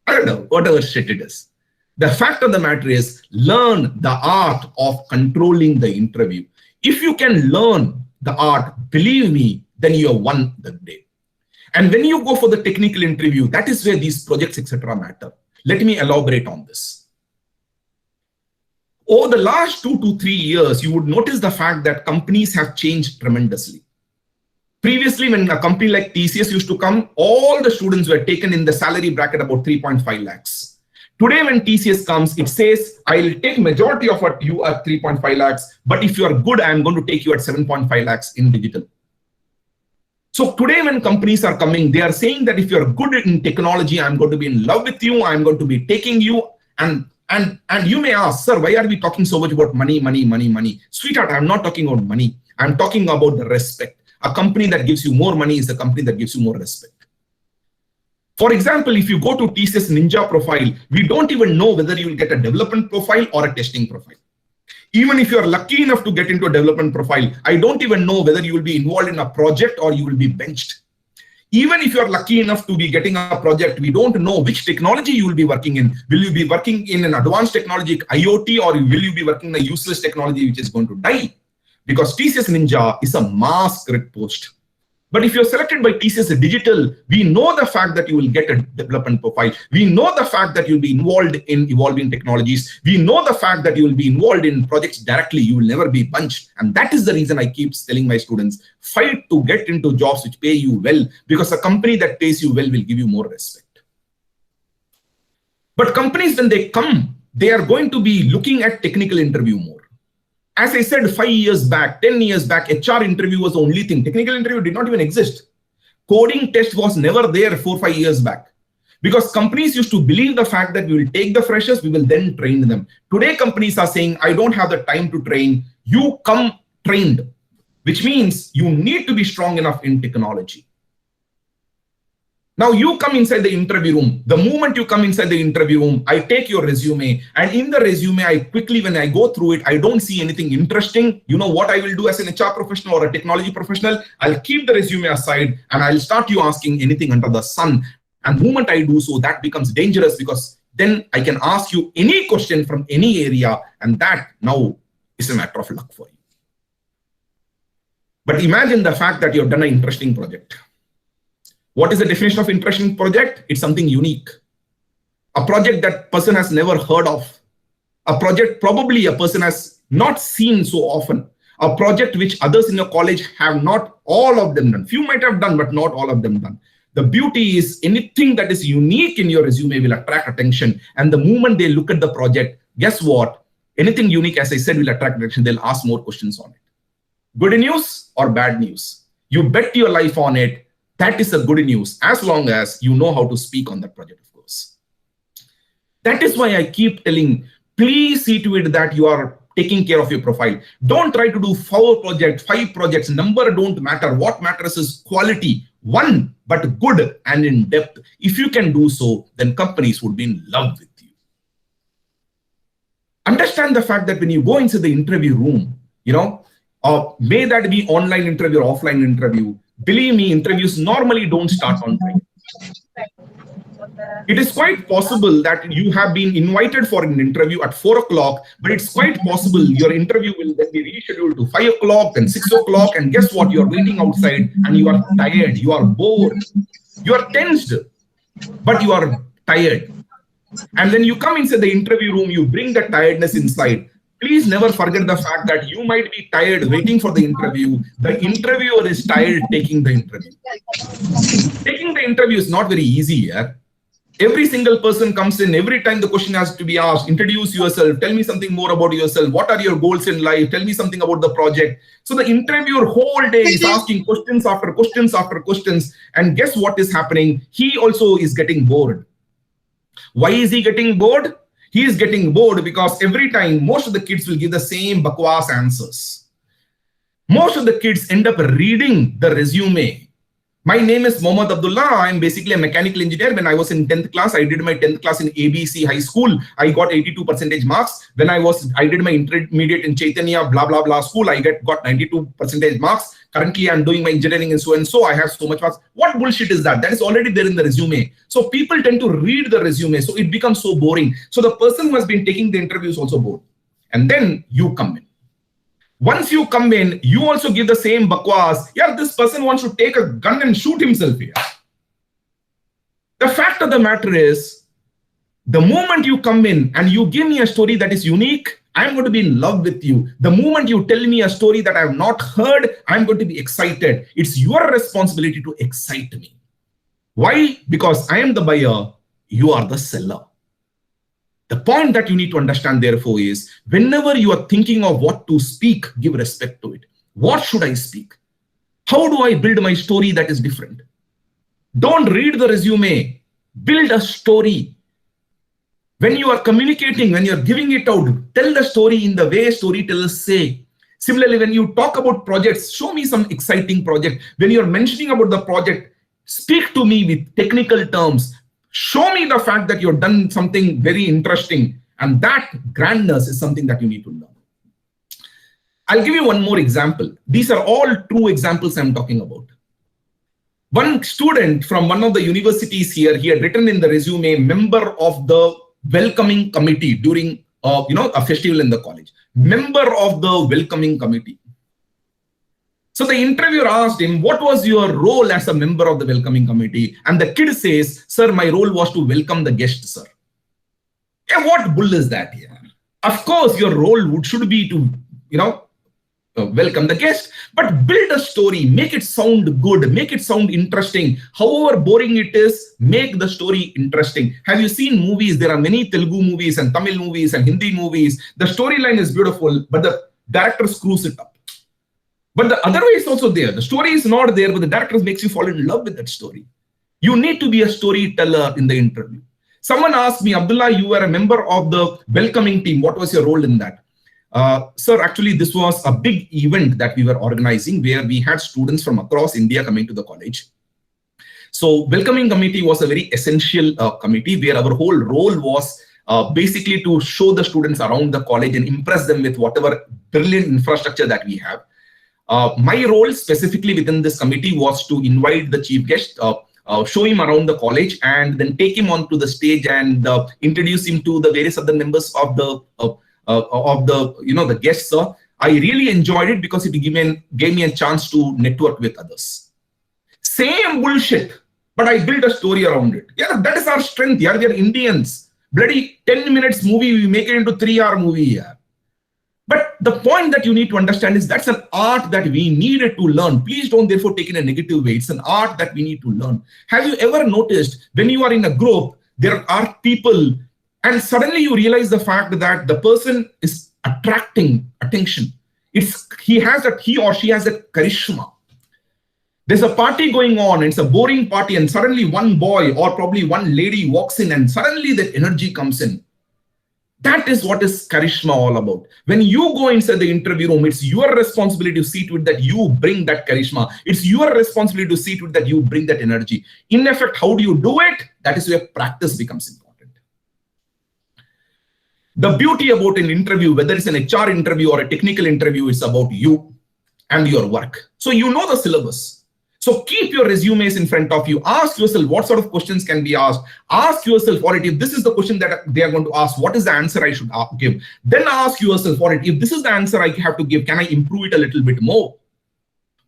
I don't know, whatever shit it is. The fact of the matter is, learn the art of controlling the interview. If you can learn the art, believe me, then you have won the day. And when you go for the technical interview, that is where these projects, etc., matter. Let me elaborate on this. Over the last 2 to 3 years, you would notice the fact that companies have changed tremendously. Previously, when a company like TCS used to come, all the students were taken in the salary bracket about 3.5 lakhs. Today, when TCS comes, it says, I'll take majority of what you are 3.5 lakhs, but if you are good, I'm going to take you at 7.5 lakhs in digital. So today, when companies are coming, they are saying that if you're good in technology, I'm going to be in love with you, I'm going to be taking you. And you may ask, sir, why are we talking so much about money, money, money, money? Sweetheart, I'm not talking about money. I'm talking about the respect. A company that gives you more money is a company that gives you more respect. For example, if you go to TCS Ninja profile, we don't even know whether you will get a development profile or a testing profile. Even if you are lucky enough to get into a development profile, I don't even know whether you will be involved in a project or you will be benched. Even if you are lucky enough to be getting a project, we don't know which technology you will be working in. Will you be working in an advanced technology, IoT, or will you be working in a useless technology which is going to die? Because TCS Ninja is a mass grid post. But if you're selected by TCS Digital, we know the fact that you will get a development profile. We know the fact that you'll be involved in evolving technologies. We know the fact that you will be involved in projects directly. You will never be bunched. And that is the reason I keep telling my students, fight to get into jobs which pay you well, because a company that pays you well will give you more respect. But companies, when they come, they are going to be looking at technical interview more. As I said, 5 years back, 10 years back, HR interview was the only thing. Technical interview did not even exist. Coding test was never there 4 or 5 years back. Because companies used to believe the fact that we will take the freshers, we will then train them. Today, companies are saying, I don't have the time to train. You come trained, which means you need to be strong enough in technology. Now you come inside the interview room. The moment you come inside the interview room, I take your resume, and in the resume, I quickly, when I go through it, I don't see anything interesting. You know what I will do as an HR professional or a technology professional? I'll keep the resume aside and I'll start you asking anything under the sun. And the moment I do so, that becomes dangerous, because then I can ask you any question from any area, and that now is a matter of luck for you. But imagine the fact that you've done an interesting project. What is the definition of interesting project? It's something unique. A project that person has never heard of. A project probably a person has not seen so often. A project which others in your college have not all of them done. Few might have done, but not all of them done. The beauty is anything that is unique in your resume will attract attention. And the moment they look at the project, guess what? Anything unique, as I said, will attract attention. They'll ask more questions on it. Good news or bad news? You bet your life on it. That is the good news, as long as you know how to speak on that project, of course. That is why I keep telling, please see to it that you are taking care of your profile. Don't try to do 4 projects, 5 projects. Number don't matter. What matters is quality. One, but good and in depth. If you can do so, then companies would be in love with you. Understand the fact that when you go into the interview room, may that be online interview or offline interview, believe me, interviews normally don't start on time. It is quite possible that you have been invited for an interview at 4 o'clock, but it's quite possible your interview will then be rescheduled to 5 o'clock, then 6 o'clock, and guess what? You're waiting outside and you are tired, you are bored, you are tensed, but you are tired. And then you come inside the interview room, you bring that tiredness inside. Please never forget the fact that you might be tired waiting for the interview. The interviewer is tired taking the interview. Taking the interview is not very easy. Every single person comes in, every time the question has to be asked, introduce yourself, tell me something more about yourself, what are your goals in life, tell me something about the project. So the interviewer whole day is asking questions after questions after questions. And guess what is happening? He also is getting bored. Why is he getting bored? He is getting bored because every time most of the kids will give the same bakwas answers. Most of the kids end up reading the resume My name is Mohammad Abdullah. I'm basically a mechanical engineer. When I was in 10th class, I did my 10th class in ABC High School. I got 82 percentage marks. When I did my intermediate in Chaitanya, blah, blah, blah school, I got 92 percentage marks. Currently, I'm doing my engineering and so and so. I have so much marks. What bullshit is that? That is already there in the resume. So people tend to read the resume. So it becomes so boring. So the person who has been taking the interview is also bored. And then you come in. Once you come in, you also give the same bakwas. Yeah, this person wants to take a gun and shoot himself here. The fact of the matter is, the moment you come in and you give me a story that is unique, I'm going to be in love with you. The moment you tell me a story that I have not heard, I'm going to be excited. It's your responsibility to excite me. Why? Because I am the buyer, you are the seller. The point that you need to understand, therefore, is whenever you are thinking of what to speak, give respect to it. What should I speak? How do I build my story that is different? Don't read the resume. Build a story. When you are communicating, when you're giving it out, tell the story in the way storytellers say. Similarly, when you talk about projects, show me some exciting project. When you're mentioning about the project, speak to me with technical terms. Show me the fact that you've done something very interesting. And that grandness is something that you need to learn. I'll give you one more example. These are all true examples I'm talking about. One student from one of the universities here, he had written in the resume, member of the welcoming committee during a festival in the college. Member of the welcoming committee. So the interviewer asked him, what was your role as a member of the welcoming committee? And the kid says, sir, my role was to welcome the guest, sir. Yeah, what bull is that here? Of course, your role should be to, welcome the guest, but build a story, make it sound good, make it sound interesting. However boring it is, make the story interesting. Have you seen movies? There are many Telugu movies and Tamil movies and Hindi movies. The storyline is beautiful, but the director screws it up. But the other way is also there. The story is not there, but the director makes you fall in love with that story. You need to be a storyteller in the interview. Someone asked me, Abdullah, you were a member of the welcoming team. What was your role in that? Sir, actually, this was a big event that we were organizing where we had students from across India coming to the college. So welcoming committee was a very essential committee where our whole role was basically to show the students around the college and impress them with whatever brilliant infrastructure that we have. My role specifically within this committee was to invite the chief guest, show him around the college, and then take him onto the stage and introduce him to the various other members of the guests. I really enjoyed it because it gave me a chance to network with others. Same bullshit, but I built a story around it. Yeah, that is our strength. Yeah, we are Indians. Bloody 10 minutes movie, we make it into 3-hour movie. Yeah. But the point that you need to understand is that's an art that we needed to learn. Please don't therefore take it in a negative way. It's an art that we need to learn. Have you ever noticed when you are in a group, there are people and suddenly you realize the fact that the person is attracting attention. He or she has a charisma. There's a party going on, it's a boring party, and suddenly one boy or probably one lady walks in and suddenly that energy comes in. That is what is charisma all about. When you go inside the interview room, it's your responsibility to see to it that you bring that charisma. It's your responsibility to see to it that you bring that energy. In effect, how do you do it? That is where practice becomes important. The beauty about an interview, whether it's an HR interview or a technical interview, is about you and your work. So you know the syllabus. So keep your resumes in front of you. Ask yourself what sort of questions can be asked. Ask yourself, all right, if this is the question that they are going to ask, what is the answer I should give? Then ask yourself, all right, if this is the answer I have to give, can I improve it a little bit more?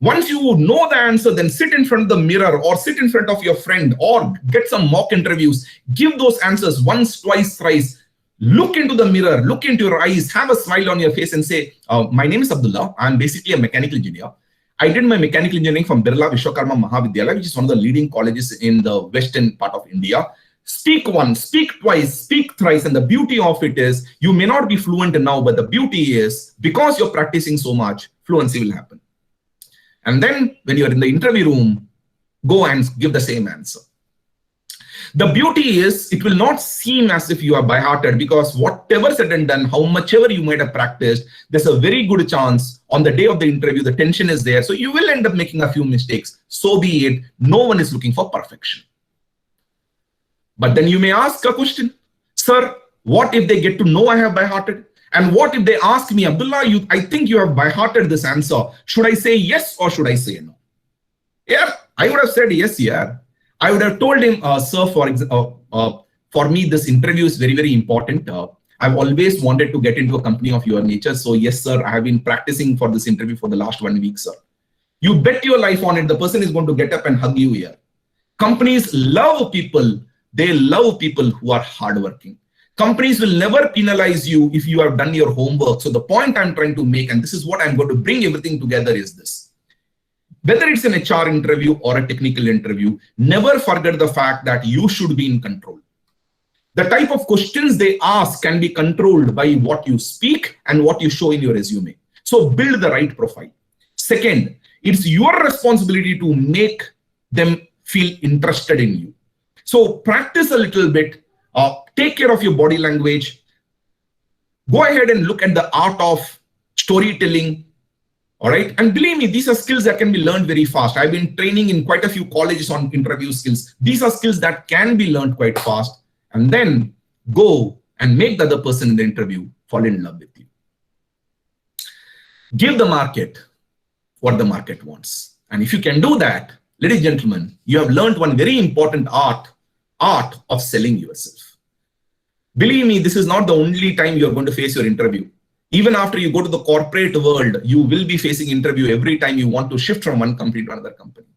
Once you know the answer, then sit in front of the mirror or sit in front of your friend or get some mock interviews. Give those answers once, twice, thrice. Look into the mirror, look into your eyes, have a smile on your face and say, my name is Abdullah. I'm basically a mechanical engineer. I did my mechanical engineering from Birla Vishwakarma Mahavidyalaya, which is one of the leading colleges in the western part of India. Speak once, speak twice, speak thrice. And the beauty of it is, you may not be fluent now, but the beauty is, because you're practicing so much, fluency will happen. And then when you're in the interview room, go and give the same answer. The beauty is it will not seem as if you are by-hearted, because whatever said and done, how much ever you might have practiced, there's a very good chance on the day of the interview, the tension is there. So you will end up making a few mistakes. So be it. No one is looking for perfection. But then you may ask a question, sir, what if they get to know I have by-hearted? And what if they ask me, Abdullah, I think you have by-hearted this answer. Should I say yes or should I say no? Yeah, I would have said yes, yeah. I would have told him, sir, for me, this interview is very, very important. I've always wanted to get into a company of your nature. So yes, sir, I have been practicing for this interview for the last 1 week, sir. You bet your life on it. The person is going to get up and hug you here. Companies love people. They love people who are hardworking. Companies will never penalize you if you have done your homework. So the point I'm trying to make, and this is what I'm going to bring everything together, is this. Whether it's an HR interview or a technical interview, never forget the fact that you should be in control. The type of questions they ask can be controlled by what you speak and what you show in your resume. So build the right profile. Second, it's your responsibility to make them feel interested in you. So practice a little bit, take care of your body language. Go ahead and look at the art of storytelling. All right. And believe me, these are skills that can be learned very fast. I've been training in quite a few colleges on interview skills. These are skills that can be learned quite fast. And then go and make the other person in the interview fall in love with you. Give the market what the market wants. And if you can do that, ladies and gentlemen, you have learned one very important art of selling yourself. Believe me, this is not the only time you're going to face your interview. Even after you go to the corporate world, you will be facing interview every time you want to shift from one company to another company.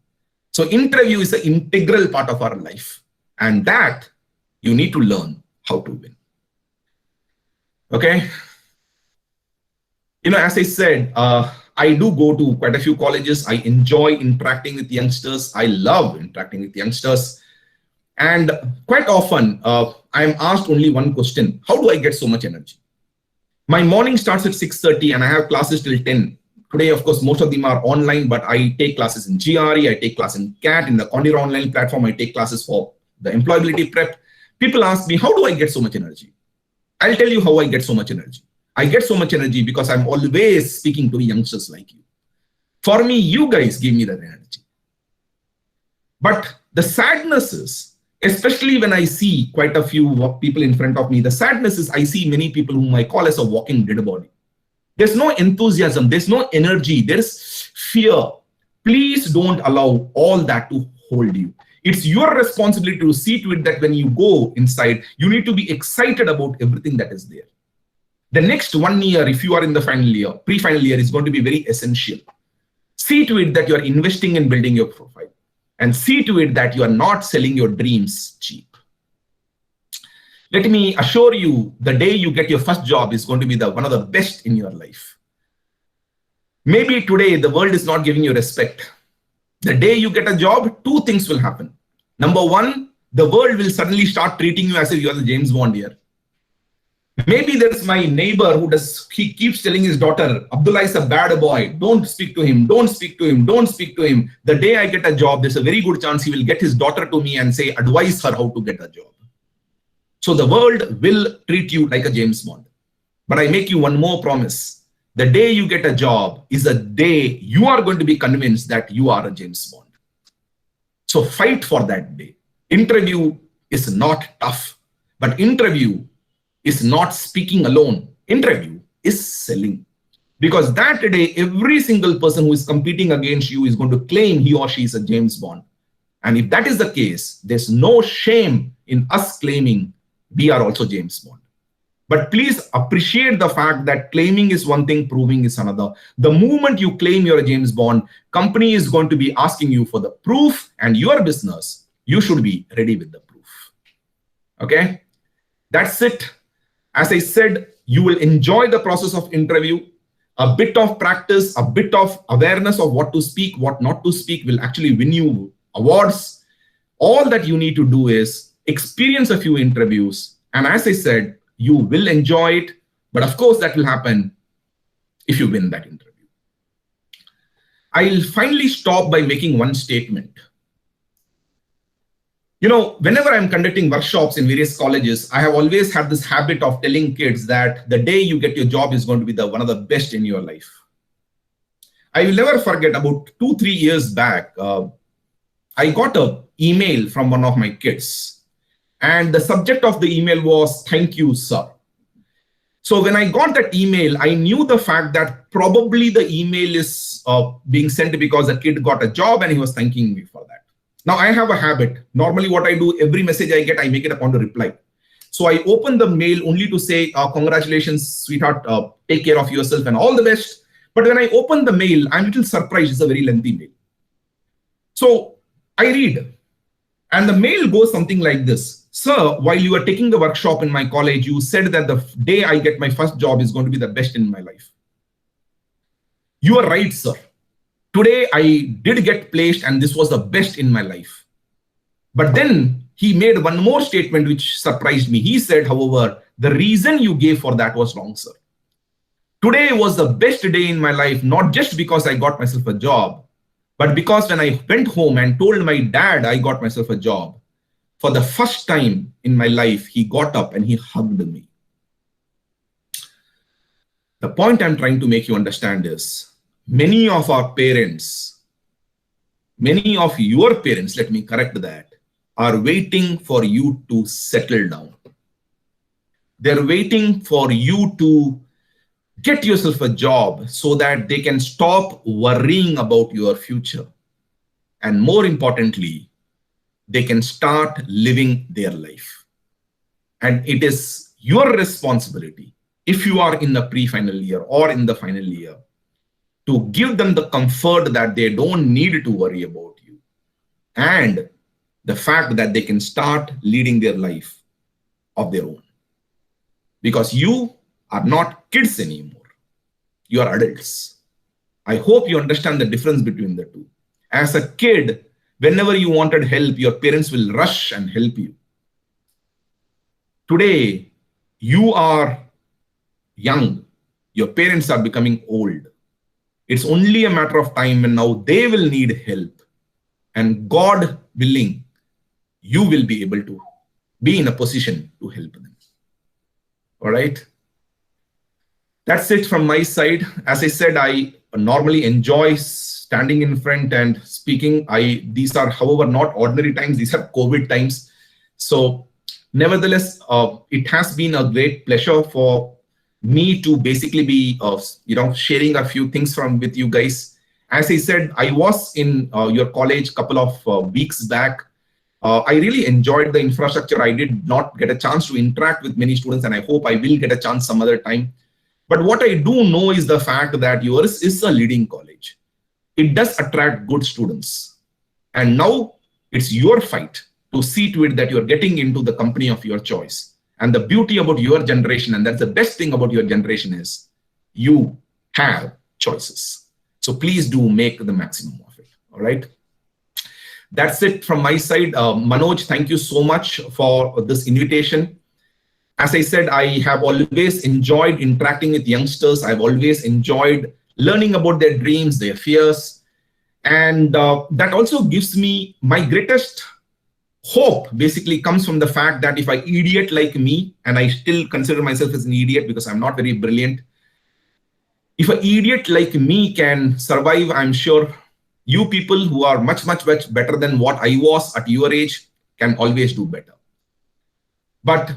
So interview is an integral part of our life. And that you need to learn how to win. Okay. As I said, I do go to quite a few colleges. I enjoy interacting with youngsters. I love interacting with youngsters. And quite often, I'm asked only one question. How do I get so much energy? My morning starts at 6:30 and I have classes till 10. Today, of course, most of them are online, but I take classes in GRE, I take classes in CAT, in the Condira online platform, I take classes for the employability prep. People ask me, how do I get so much energy? I'll tell you how I get so much energy. I get so much energy because I'm always speaking to youngsters like you. For me, you guys give me that energy. But the sadness is, especially when I see quite a few people in front of me, the sadness is I see many people whom I call as a walking dead body. There's no enthusiasm, there's no energy, there's fear. Please don't allow all that to hold you. It's your responsibility to see to it that when you go inside, you need to be excited about everything that is there. The next 1 year, if you are in the final year, pre-final year, is going to be very essential. See to it that you're investing in building your profile. And see to it that you are not selling your dreams cheap. Let me assure you, the day you get your first job is going to be one of the best in your life. Maybe today the world is not giving you respect. The day you get a job, two things will happen. Number one, the world will suddenly start treating you as if you are the James Bond here. Maybe there's my neighbor he keeps telling his daughter, Abdullah is a bad boy. Don't speak to him. Don't speak to him. Don't speak to him. The day I get a job, there's a very good chance he will get his daughter to me and say, advise her how to get a job. So the world will treat you like a James Bond. But I make you one more promise. The day you get a job is the day you are going to be convinced that you are a James Bond. So fight for that day. Interview is not tough, but interview is not speaking alone. Interview is selling. Because that day, every single person who is competing against you is going to claim he or she is a James Bond. And if that is the case, there's no shame in us claiming we are also James Bond. But please appreciate the fact that claiming is one thing, proving is another. The moment you claim you're a James Bond, company is going to be asking you for the proof, and your business, you should be ready with the proof. Okay? That's it. As I said, you will enjoy the process of interview. A bit of practice, a bit of awareness of what to speak, what not to speak will actually win you awards. All that you need to do is experience a few interviews. And as I said, you will enjoy it. But of course, that will happen if you win that interview. I'll finally stop by making one statement. Whenever I'm conducting workshops in various colleges, I have always had this habit of telling kids that the day you get your job is going to be the one of the best in your life. I will never forget, about 2 3 years back, I got a email from one of my kids, and the subject of the email was "Thank you, sir." So when I got that email, I knew the fact that probably the email is being sent because the kid got a job and he was thanking me for that. Now I have a habit. Normally what I do, every message I get, I make it a point to reply. So I open the mail only to say, congratulations, sweetheart, take care of yourself and all the best. But when I open the mail, I'm a little surprised. It's a very lengthy mail. So I read, and the mail goes something like this. Sir, while you were taking the workshop in my college, you said that the day I get my first job is going to be the best in my life. You are right, sir. Today I did get placed and this was the best in my life. But then he made one more statement which surprised me. He said, however, the reason you gave for that was wrong, sir. Today was the best day in my life, not just because I got myself a job, but because when I went home and told my dad I got myself a job, for the first time in my life, he got up and he hugged me. The point I'm trying to make you understand is many of our parents, many of your parents, let me correct that, are waiting for you to settle down. They're waiting for you to get yourself a job so that they can stop worrying about your future. And more importantly, they can start living their life. And it is your responsibility, if you are in the pre-final year or in the final year, to give them the comfort that they don't need to worry about you, and the fact that they can start leading their life of their own. Because you are not kids anymore. You are adults. I hope you understand the difference between the two. As a kid, whenever you wanted help, your parents will rush and help you. Today, you are young. Your parents are becoming old. It's only a matter of time when now they will need help. And God willing, you will be able to be in a position to help them. All right. That's it from my side. As I said, I normally enjoy standing in front and speaking. These are, however, not ordinary times. These are COVID times. So nevertheless, it has been a great pleasure for me to basically be, sharing a few things with you guys. As I said, I was in your college a couple of weeks back. I really enjoyed the infrastructure. I did not get a chance to interact with many students, and I hope I will get a chance some other time. But what I do know is the fact that yours is a leading college. It does attract good students. And now it's your fight to see to it that you're getting into the company of your choice. And the beauty about your generation, and that's the best thing about your generation, is you have choices. So please do make the maximum of it. All right. That's it from my side. Manoj, thank you so much for this invitation. As I said, I have always enjoyed interacting with youngsters. I've always enjoyed learning about their dreams, their fears. And that also gives me my greatest hope basically comes from the fact that if an idiot like me, and I still consider myself as an idiot because I'm not very brilliant, if an idiot like me can survive, I'm sure you people who are much, much, much better than what I was at your age can always do better. But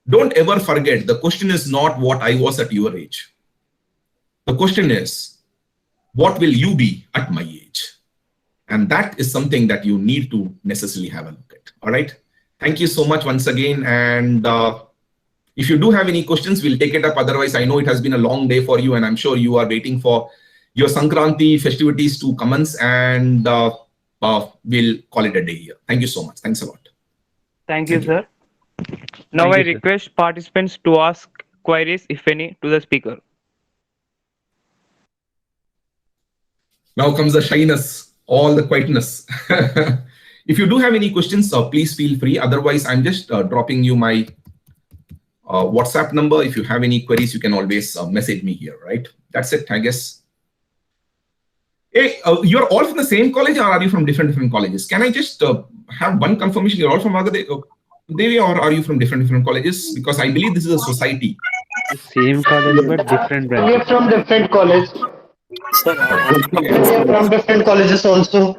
don't ever forget, the question is not what I was at your age. The question is, what will you be at my age? And that is something that you need to necessarily have a look at. All right. Thank you so much once again. And if you do have any questions, we'll take it up. Otherwise, I know it has been a long day for you, and I'm sure you are waiting for your Sankranti festivities to commence, and we'll call it a day here. Thank you so much. Thanks a lot. Thank you, Thank you. sir. Now Thank I you, sir. request participants to ask queries, if any, to the speaker. Now comes the shyness, all the quietness. If you do have any questions, please feel free. Otherwise, I'm just dropping you my WhatsApp number. If you have any queries, you can always message me here, right? That's it, I guess. Hey, you're all from the same college, or are you from different colleges? Can I just have one confirmation? You're all from Vaagdevi, or are you from different colleges? Because I believe this is a society. Same college but different We are branches. from different college. Sir, I'm from Even both we are from colleges. different colleges also.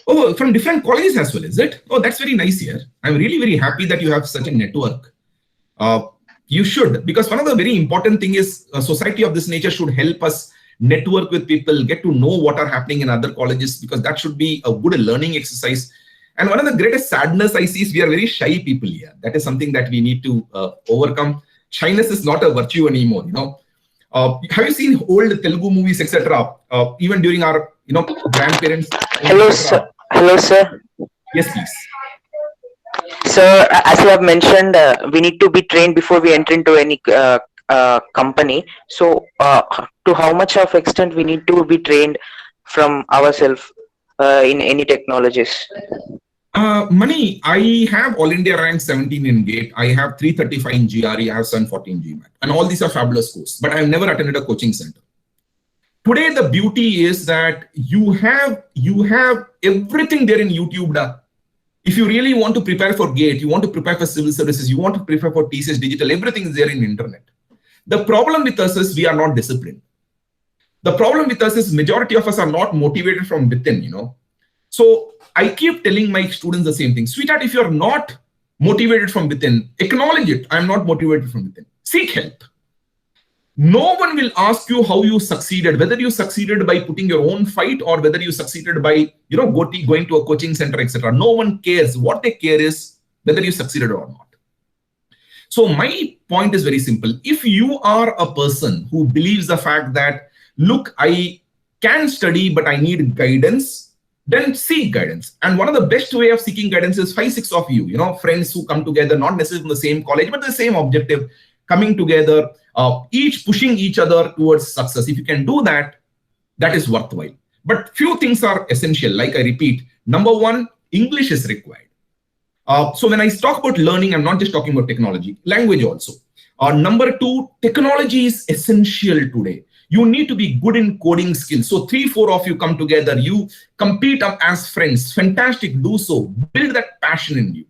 Oh, from different colleges as well, is it? Oh, that's very nice here. I'm really very happy that you have such a network. Uh, you should, because one of the very important thing is a society of this nature should help us network with people, get to know what are happening in other colleges, because that should be a good learning exercise. And one of the greatest sadness I see is we are very shy people here. That is something that we need to overcome. Shyness is not a virtue anymore. Have you seen old Telugu movies, etc.? Even during our grandparents' time, Hello, sir. etc. Hello, sir. Yes, please. Sir, as you have mentioned, we need to be trained before we enter into any company. So, to how much of extent we need to be trained from ourselves in any technologies? Mani, I have All India rank 17 in GATE. I have 335 in GRE. I have 714 GMAT. And all these are fabulous courses. But I've never attended a coaching center. Today, the beauty is that you have everything there in YouTube. Da. If you really want to prepare for GATE, you want to prepare for civil services, you want to prepare for TCS digital, everything is there in internet. The problem with us is we are not disciplined. The problem with us is majority of us are not motivated from within, So I keep telling my students the same thing. Sweetheart, if you're not motivated from within, acknowledge it. I'm not motivated from within. Seek help. No one will ask you how you succeeded, whether you succeeded by putting your own fight or whether you succeeded by, going to a coaching center, etc. No one cares. What they care is whether you succeeded or not. So my point is very simple. If you are a person who believes the fact that, look, I can study, but I need guidance, then seek guidance. And one of the best way of seeking guidance is 5-6 of you, friends who come together, not necessarily from the same college, but the same objective, coming together, each pushing each other towards success. If you can do that, that is worthwhile. But few things are essential. Like I repeat, number one, English is required. So when I talk about learning, I'm not just talking about technology, language also. Number two, technology is essential today. You need to be good in coding skills. So 3-4 of you come together, you compete as friends. Fantastic, do so. Build that passion in you.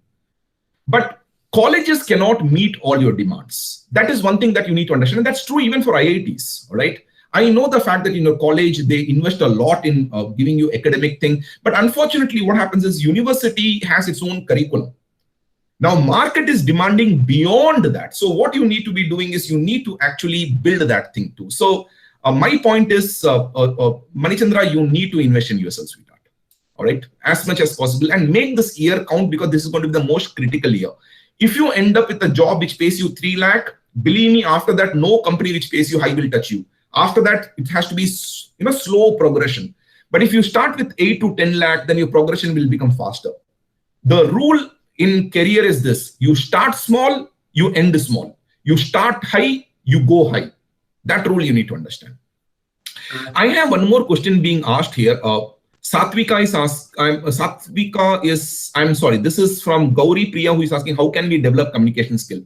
But colleges cannot meet all your demands. That is one thing that you need to understand. And that's true even for IITs, all right? I know the fact that in your college, they invest a lot in giving you academic thing. But unfortunately, what happens is university has its own curriculum. Now, market is demanding beyond that. So what you need to be doing is you need to actually build that thing too. So my point is, Manichandra, you need to invest in yourself, sweetheart. All right, as much as possible, and make this year count, because this is going to be the most critical year. If you end up with a job which pays you 3 lakh, believe me, after that, no company which pays you high will touch you. After that, it has to be, slow progression. But if you start with 8 to 10 lakh, then your progression will become faster. The rule in career is this: you start small, you end small. You start high, you go high. That rule you need to understand. I have one more question being asked here. Satvika is I'm sorry, this is from Gauri Priya, who is asking, how can we develop communication skill?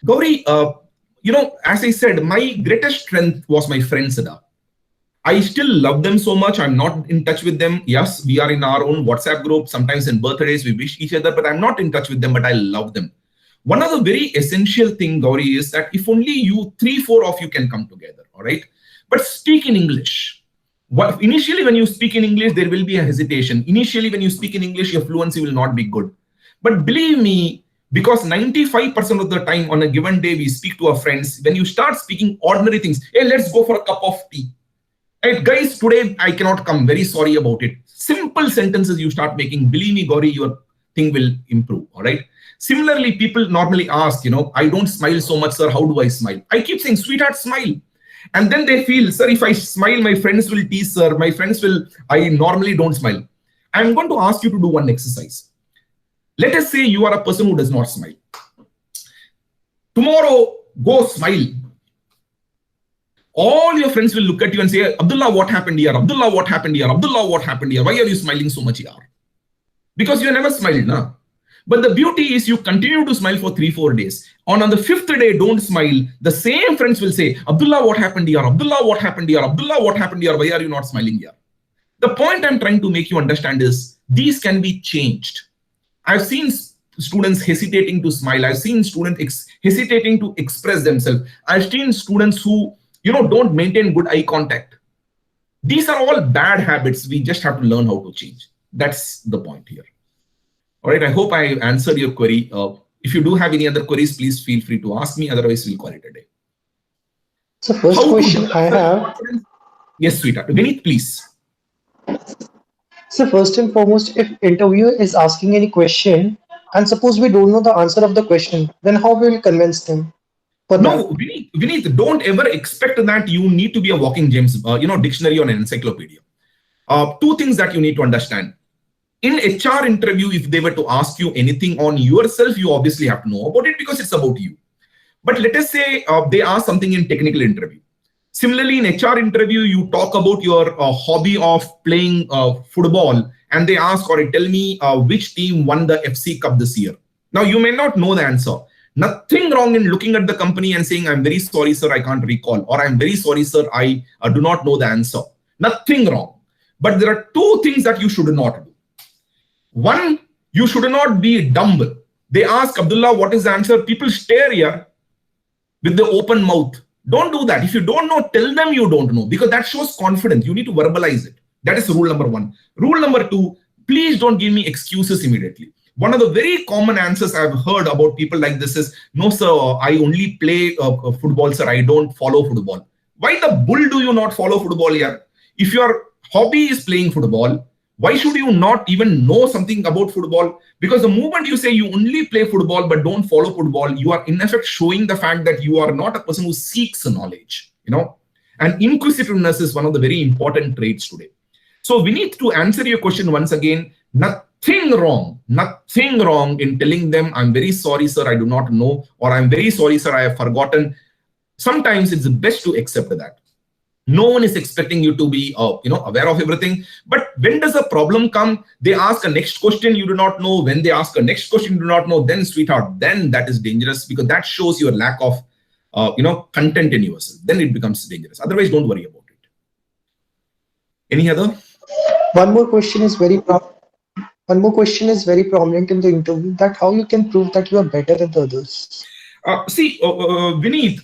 Gauri, as I said, my greatest strength was my friends. I still love them so much. I'm not in touch with them. Yes, we are in our own WhatsApp group. Sometimes in birthdays, we wish each other, but I'm not in touch with them, but I love them. One of the very essential thing, Gauri, is that if only you 3-4 of you can come together, all right? But speak in English. Initially, when you speak in English, there will be a hesitation. Initially, when you speak in English, your fluency will not be good. But believe me, because 95% of the time on a given day, we speak to our friends. When you start speaking ordinary things, hey, let's go for a cup of tea. Hey, guys, today I cannot come. Very sorry about it. Simple sentences you start making. Believe me, Gauri, your thing will improve, all right? Similarly, people normally ask, I don't smile so much, sir. How do I smile? I keep saying, sweetheart, smile. And then they feel, sir, if I smile, my friends will tease, sir. My friends will, I normally don't smile. I'm going to ask you to do one exercise. Let us say you are a person who does not smile. Tomorrow, go smile. All your friends will look at you and say, Abdullah, what happened here? Abdullah, what happened here? Abdullah, what happened here? Why are you smiling so much here? Because you never smiled, na? But the beauty is you continue to smile for 3-4 days. On the 5th day, don't smile. The same friends will say, Abdullah, what happened here? Abdullah, what happened here? Abdullah, what happened here? Why are you not smiling here? The point I'm trying to make you understand is these can be changed. I've seen students hesitating to smile. I've seen students hesitating to express themselves. I've seen students who, don't maintain good eye contact. These are all bad habits. We just have to learn how to change. That's the point here. All right. I hope I answered your query. If you do have any other queries, please feel free to ask me. Otherwise, we'll call it a day. So first question I have. Yes, sweetheart. Vineet, please. So first and foremost, if interviewer is asking any question and suppose we don't know the answer of the question, then how will we convince them for that? No, Vineet, don't ever expect that you need to be a walking James, dictionary or an encyclopedia. Two things that you need to understand. In HR interview, if they were to ask you anything on yourself, you obviously have to know about it because it's about you. But let us say they ask something in technical interview. Similarly, in HR interview, you talk about your hobby of playing football, and they ask or tell me which team won the FC Cup this year. Now, you may not know the answer. Nothing wrong in looking at the company and saying, I'm very sorry, sir, I can't recall, or I'm very sorry, sir, I do not know the answer. Nothing wrong. But there are two things that you should not do. One, you should not be dumb. They ask, Abdullah, what is the answer? People stare here with the open mouth. Don't do that. If you don't know, tell them you don't know, because that shows confidence. You need to verbalize it. That is rule number one. Rule number two, please don't give me excuses immediately. One of the very common answers I've heard about people like this is, no, sir, I only play football, sir. I don't follow football. Why the bull do you not follow football here? If your hobby is playing football, why should you not even know something about football? Because the moment you say you only play football but don't follow football, you are in effect showing the fact that you are not a person who seeks knowledge, And inquisitiveness is one of the very important traits today. So we need to answer your question once again. Nothing wrong in telling them, I'm very sorry, sir, I do not know, or I'm very sorry, sir, I have forgotten. Sometimes it's best to accept that. No one is expecting you to be, aware of everything. But when does a problem come? They ask a next question you do not know. When they ask a next question you do not know, then sweetheart, then that is dangerous because that shows your lack of, content in yourself. Then it becomes dangerous. Otherwise, don't worry about it. Any other? One more question is very prominent in the interview. That how you can prove that you are better than the others. Vineet,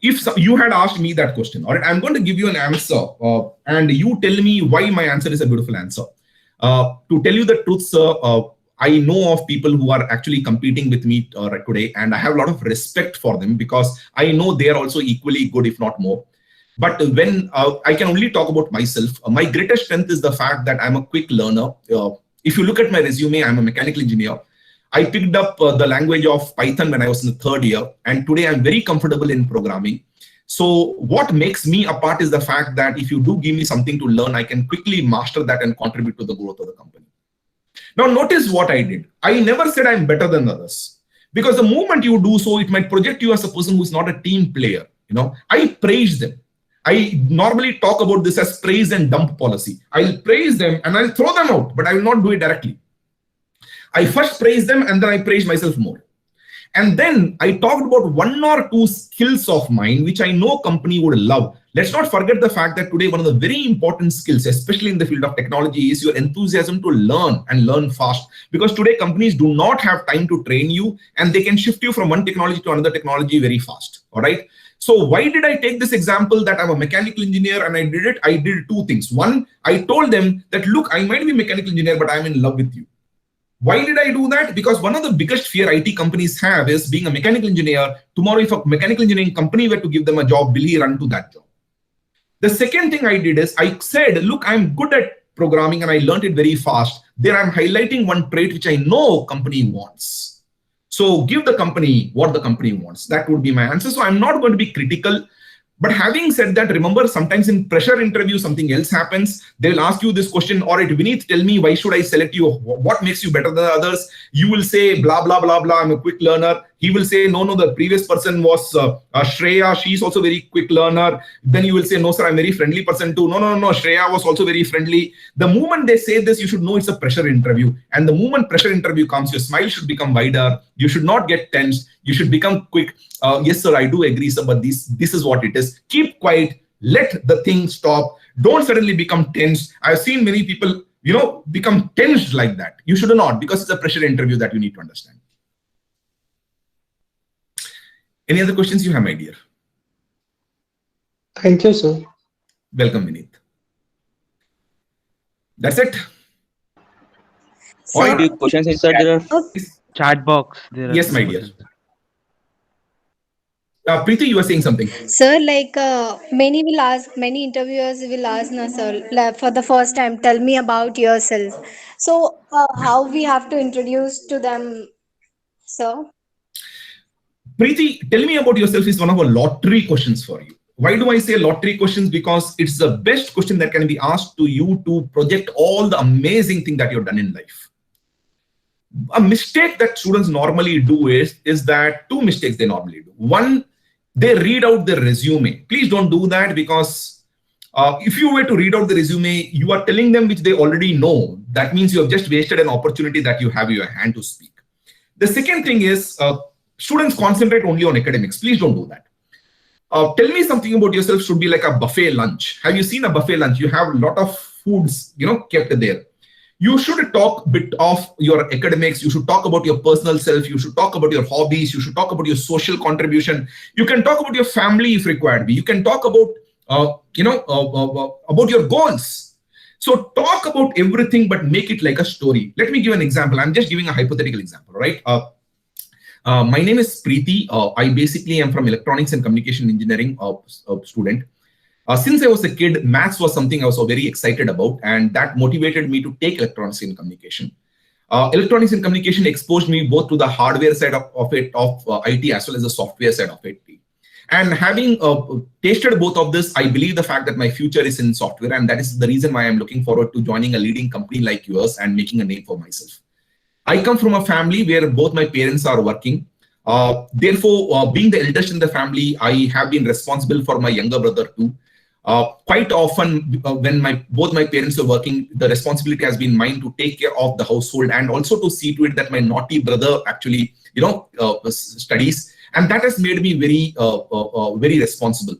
if you had asked me that question, all right, I'm going to give you an answer and you tell me why my answer is a beautiful answer. To tell you the truth, sir, I know of people who are actually competing with me today, and I have a lot of respect for them because I know they are also equally good, if not more. But when I can only talk about myself, my greatest strength is the fact that I'm a quick learner. If you look at my resume, I'm a mechanical engineer. I picked up the language of Python when I was in the third year, and today I'm very comfortable in programming. So what makes me apart is the fact that if you do give me something to learn, I can quickly master that and contribute to the growth of the company. Now notice what I did. I never said I'm better than others, because the moment you do so, it might project you as a person who's not a team player. I praise them. I normally talk about this as praise and dump policy. I'll praise them and I'll throw them out, but I will not do it directly. I first praise them and then I praise myself more. And then I talked about one or two skills of mine, which I know company would love. Let's not forget the fact that today, one of the very important skills, especially in the field of technology, is your enthusiasm to learn and learn fast. Because today companies do not have time to train you and they can shift you from one technology to another technology very fast. All right. So why did I take this example that I'm a mechanical engineer and I did it? I did two things. One, I told them that, look, I might be a mechanical engineer, but I'm in love with you. Why did I do that? Because one of the biggest fear IT companies have is being a mechanical engineer. Tomorrow, if a mechanical engineering company were to give them a job, will he run to that job? The second thing I did is I said, look, I'm good at programming and I learned it very fast. There I'm highlighting one trait which I know company wants. So give the company what the company wants. That would be my answer. So I'm not going to be critical. But having said that, remember, sometimes in pressure interview, something else happens. They'll ask you this question, all right, Vineet, tell me, why should I select you? What makes you better than others? You will say, blah, blah, blah, blah, I'm a quick learner. He will say, no, the previous person was Shreya. She's also very quick learner. Then you will say, no, sir, I'm a very friendly person too. No, Shreya was also very friendly. The moment they say this, you should know it's a pressure interview. And the moment pressure interview comes, your smile should become wider. You should not get tensed. You should become quick. Yes, sir, I do agree, sir, but this is what it is. Keep quiet. Let the thing stop. Don't suddenly become tense. I've seen many people, become tensed like that. You should not, because it's a pressure interview that you need to understand. Any other questions you have, my dear? Thank you, sir. Welcome, Vineet. That's it. Sir, Few questions in chat. There are Chat box. There are Yes, few my dear. questions. Preeti, you were saying something. sir, like many interviewers will ask, na sir, like, for the first time, tell me about yourself. So, how we have to introduce to them, sir? Preeti, tell me about yourself is one of our lottery questions for you. Why do I say lottery questions? Because it's the best question that can be asked to you to project all the amazing thing that you've done in life. A mistake that students normally do is that two mistakes they normally do. One, they read out their resume. Please don't do that, because if you were to read out the resume, you are telling them which they already know. That means you have just wasted an opportunity that you have in your hand to speak. The second thing is students concentrate only on academics. Please don't do that. Tell me something about yourself should be like a buffet lunch. Have you seen a buffet lunch? You have a lot of foods, kept there. You should talk a bit of your academics. You should talk about your personal self. You should talk about your hobbies. You should talk about your social contribution. You can talk about your family if required be. You can talk about, about your goals. So talk about everything, but make it like a story. Let me give an example. I'm just giving a hypothetical example, right? My name is Preeti. I basically am from electronics and communication engineering student. Since I was a kid, maths was something I was very excited about, and that motivated me to take electronics and communication. Electronics and communication exposed me both to the hardware side of IT as well as the software side of IT. And having tasted both of this, I believe the fact that my future is in software, and that is the reason why I'm looking forward to joining a leading company like yours and making a name for myself. I come from a family where both my parents are working. Therefore, being the eldest in the family, I have been responsible for my younger brother too. Quite often, when both my parents are working, the responsibility has been mine to take care of the household and also to see to it that my naughty brother actually, studies, and that has made me very responsible.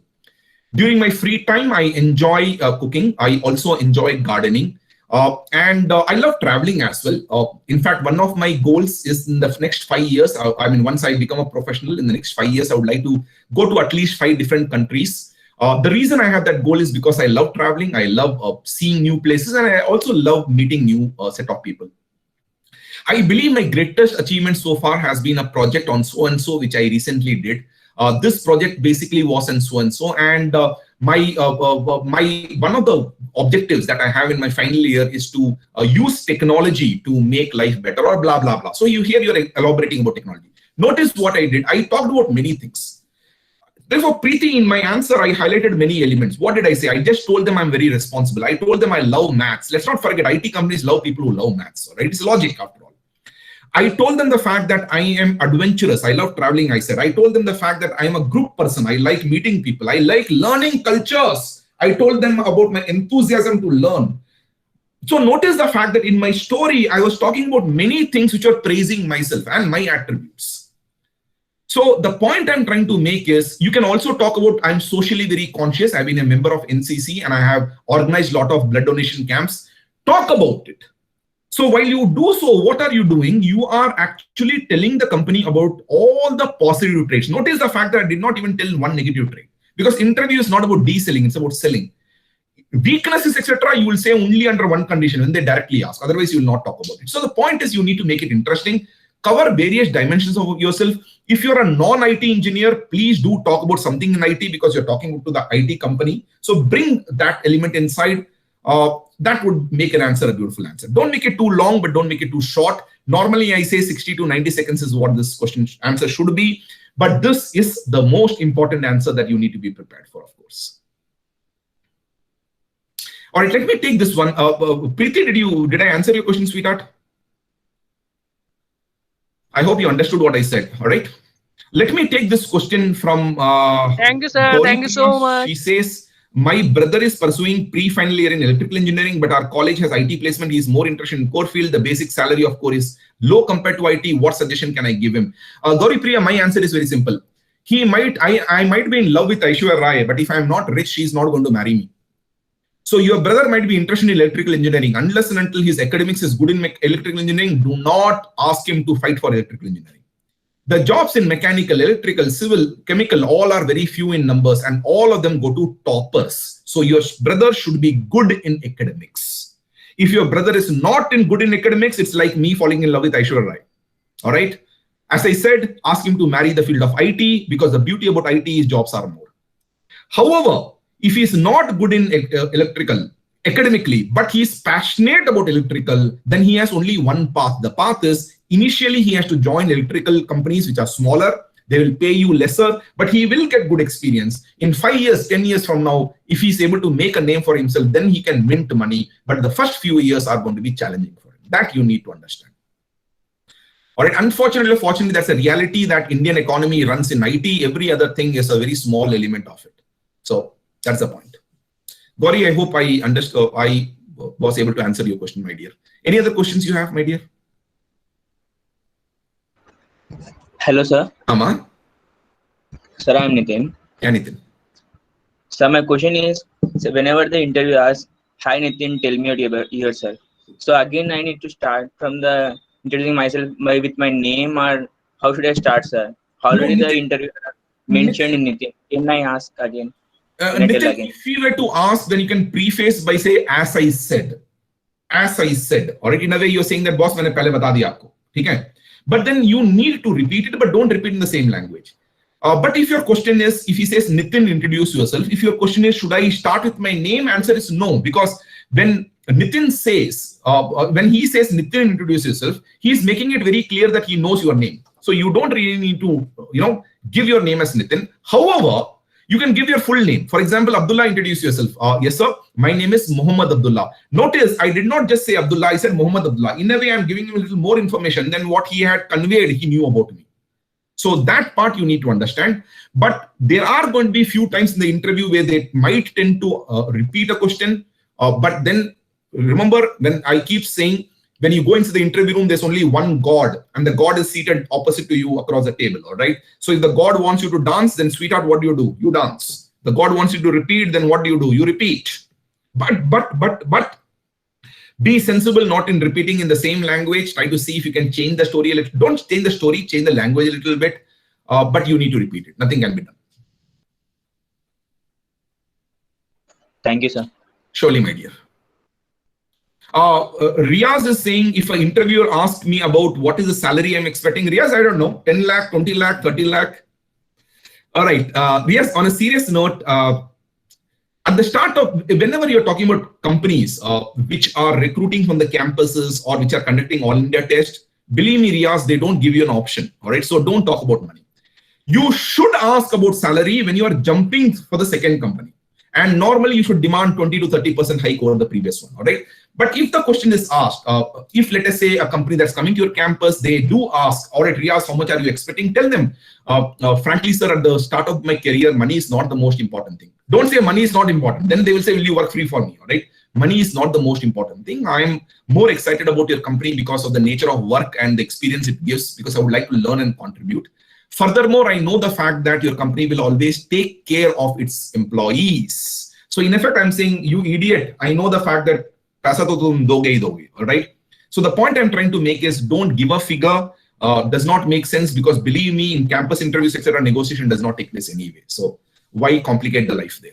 During my free time, I enjoy cooking. I also enjoy gardening. And I love traveling as well. In fact, one of my goals is in the next 5 years, once I become a professional, in the next 5 years, I would like to go to at least 5 different countries. The reason I have that goal is because I love traveling, I love seeing new places, and I also love meeting new set of people. I believe my greatest achievement so far has been a project on so-and-so, which I recently did. This project basically was on so-and-so, and my one of the objectives that I have in my final year is to use technology to make life better, or blah, blah, blah. So you hear you're elaborating about technology. Notice what I did. I talked about many things. Therefore, Preeti, in my answer, I highlighted many elements. What did I say? I just told them I'm very responsible. I told them I love maths. Let's not forget, IT companies love people who love maths, right? It's logic after all. I told them the fact that I am adventurous. I love traveling, I said. I told them the fact that I am a group person. I like meeting people. I like learning cultures. I told them about my enthusiasm to learn. So notice the fact that in my story, I was talking about many things which are praising myself and my attributes. So the point I'm trying to make is, you can also talk about I'm socially very conscious. I've been a member of NCC and I have organized a lot of blood donation camps. Talk about it. So while you do so, what are you doing? You are actually telling the company about all the positive traits. Notice the fact that I did not even tell one negative trait, because interview is not about de-selling, it's about selling. Weaknesses, etc., you will say only under one condition, when they directly ask. Otherwise, you will not talk about it. So the point is, you need to make it interesting. Cover various dimensions of yourself. If you're a non-IT engineer, please do talk about something in IT, because you're talking to the IT company. So bring that element inside. That would make an answer a beautiful answer. Don't make it too long, but don't make it too short. Normally, I say 60 to 90 seconds is what this question answer should be. But this is the most important answer that you need to be prepared for, of course. All right, let me take this one. Preeti, did I answer your question, sweetheart? I hope you understood what I said. All right. Let me take this question from. Thank you, sir. Thank you so much. She says, my brother is pursuing pre-final year in electrical engineering, but our college has IT placement. He is more interested in core field. The basic salary of core is low compared to IT. What suggestion can I give him? Gauri Priya, my answer is very simple. I might be in love with Aishwarya Rai, but if I'm not rich, she's not going to marry me. So your brother might be interested in electrical engineering. Unless and until his academics is good in electrical engineering, do not ask him to fight for electrical engineering. The jobs in mechanical, electrical, civil, chemical, all are very few in numbers, and all of them go to toppers. So your brother should be good in academics. If your brother is not good in academics, it's like me falling in love with Aishwarya Rai. All right. As I said, ask him to marry the field of IT, because the beauty about IT is jobs are more. However, if he is not good in electrical academically, but he is passionate about electrical, then he has only one path. The path is, initially he has to join electrical companies which are smaller. They will pay you lesser, but he will get good experience. In 5 years, 10 years from now, if he is able to make a name for himself, then he can mint money. But the first few years are going to be challenging for him. That you need to understand. All right. Unfortunately, fortunately, that's a reality that Indian economy runs in IT. Every other thing is a very small element of it. So that's the point. Gauri, I hope I understood. I was able to answer your question, my dear. Any other questions you have, my dear? Hello, sir. Ama? Sir, I'm Nitin. Yeah, Nitin. So my question is, so whenever the interview asks, "Hi Nitin, tell me about yourself." So again, I need to start from the introducing myself with my name, or how should I start, sir? Already No, the interview mentioned in Nitin. Can I ask again? Nitin, if you were to ask, then you can preface by say, as I said. As I said. All right, in a way, you're saying that, boss, मैंने पहले बता दिया आपको. Okay? But then you need to repeat it, but don't repeat in the same language. But if your question is, if he says, Nitin, introduce yourself. If your question is, should I start with my name? Answer is no, because when Nitin says, when he says, Nitin, introduce yourself, he's making it very clear that he knows your name. So you don't really need to, give your name as Nitin. However, you can give your full name. For example, Abdullah, introduce yourself. Yes, sir. My name is Muhammad Abdullah. Notice, I did not just say Abdullah. I said Muhammad Abdullah. In a way, I'm giving him a little more information than what he had conveyed. He knew about me. So that part you need to understand. But there are going to be few times in the interview where they might tend to repeat a question. But then remember, when I keep saying, when you go into the interview room, there's only one God, and the God is seated opposite to you across the table. All right. So if the God wants you to dance, then sweetheart, what do? You dance. The God wants you to repeat, then what do? You repeat. But be sensible, not in repeating in the same language. Try to see if you can change the story a little. Don't change the story, change the language a little bit. But you need to repeat it. Nothing can be done. Thank you, sir. Surely, my dear. Riaz is saying, if an interviewer asks me about what is the salary I'm expecting, Riaz, I don't know, 10 lakh, 20 lakh, 30 lakh. All right. Riaz, on a serious note, at the start of, whenever you're talking about companies which are recruiting from the campuses or which are conducting all India test, believe me, Riaz, they don't give you an option. All right. So don't talk about money. You should ask about salary when you are jumping for the second company. And normally you should demand 20 to 30% hike over the previous one. All right. But if the question is asked, if let us say a company that's coming to your campus, they do ask, all right, Riaz, how much are you expecting? Tell them, frankly, sir, at the start of my career, money is not the most important thing. Don't say money is not important. Then they will say, will you work free for me? All right. Money is not the most important thing. I'm more excited about your company because of the nature of work and the experience it gives, because I would like to learn and contribute. Furthermore, I know the fact that your company will always take care of its employees. So in effect, I'm saying, you idiot, I know the fact that paisa to tum doge hi doge, all right? So the point I'm trying to make is, don't give a figure. Does not make sense, because believe me, in campus interviews, etc., negotiation does not take place anyway. So why complicate the life there?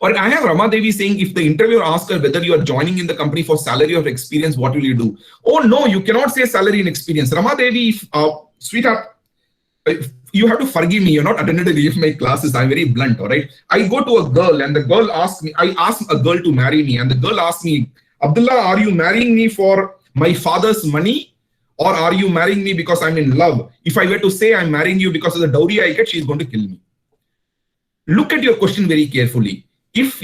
Or I have Vaagdevi saying, if the interviewer asks her whether you are joining in the company for salary or experience, what will you do? Oh no, you cannot say salary and experience. Vaagdevi, sweetheart, you have to forgive me. You're not attended any of my classes. I'm very blunt, all right? I go to a girl and the girl asks me, I ask a girl to marry me, and the girl asks me, Abdullah, are you marrying me for my father's money, or are you marrying me because I'm in love? If I were to say I'm marrying you because of the dowry I get, she's going to kill me. Look at your question very carefully. If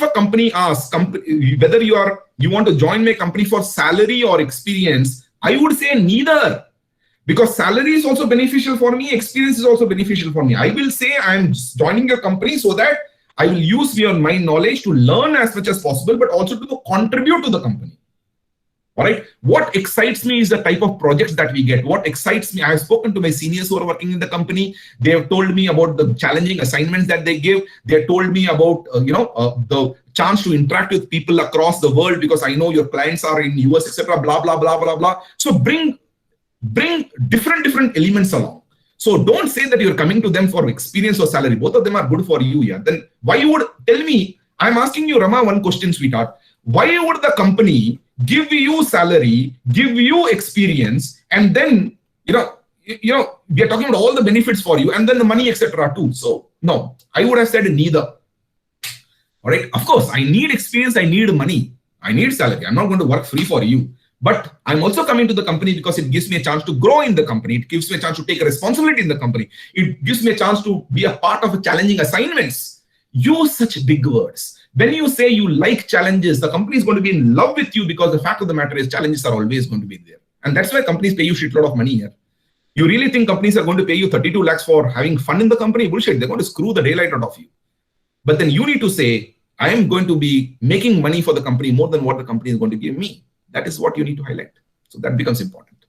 a company asks whether you want to join my company for salary or experience, I would say neither. Because salary is also beneficial for me, experience is also beneficial for me. I will say I'm joining your company so that I will use my knowledge to learn as much as possible, but also to contribute to the company. All right. What excites me is the type of projects that we get. What excites me, I have spoken to my seniors who are working in the company. They have told me about the challenging assignments that they give. They have told me about, the chance to interact with people across the world, because I know your clients are in US, etc. Blah, blah, blah, blah, blah. So bring different elements along. So don't say that you're coming to them for experience or salary. Both of them are good for you. Yeah. Then why you would tell me, I'm asking you, Rama, one question, sweetheart. Why would the company give you salary, give you experience, and then we are talking about all the benefits for you, and then the money, etc. too? So no, I would have said neither. All right. Of course, I need experience, I need money, I need salary. I'm not going to work free for you. But I'm also coming to the company because it gives me a chance to grow in the company. It gives me a chance to take a responsibility in the company. It gives me a chance to be a part of challenging assignments. Use such big words. When you say you like challenges, the company is going to be in love with you, because the fact of the matter is challenges are always going to be there. And that's why companies pay you shitload of money here. You really think companies are going to pay you 32 lakhs for having fun in the company? Bullshit. They're going to screw the daylight out of you. But then you need to say, I am going to be making money for the company more than what the company is going to give me. That is what you need to highlight. So that becomes important.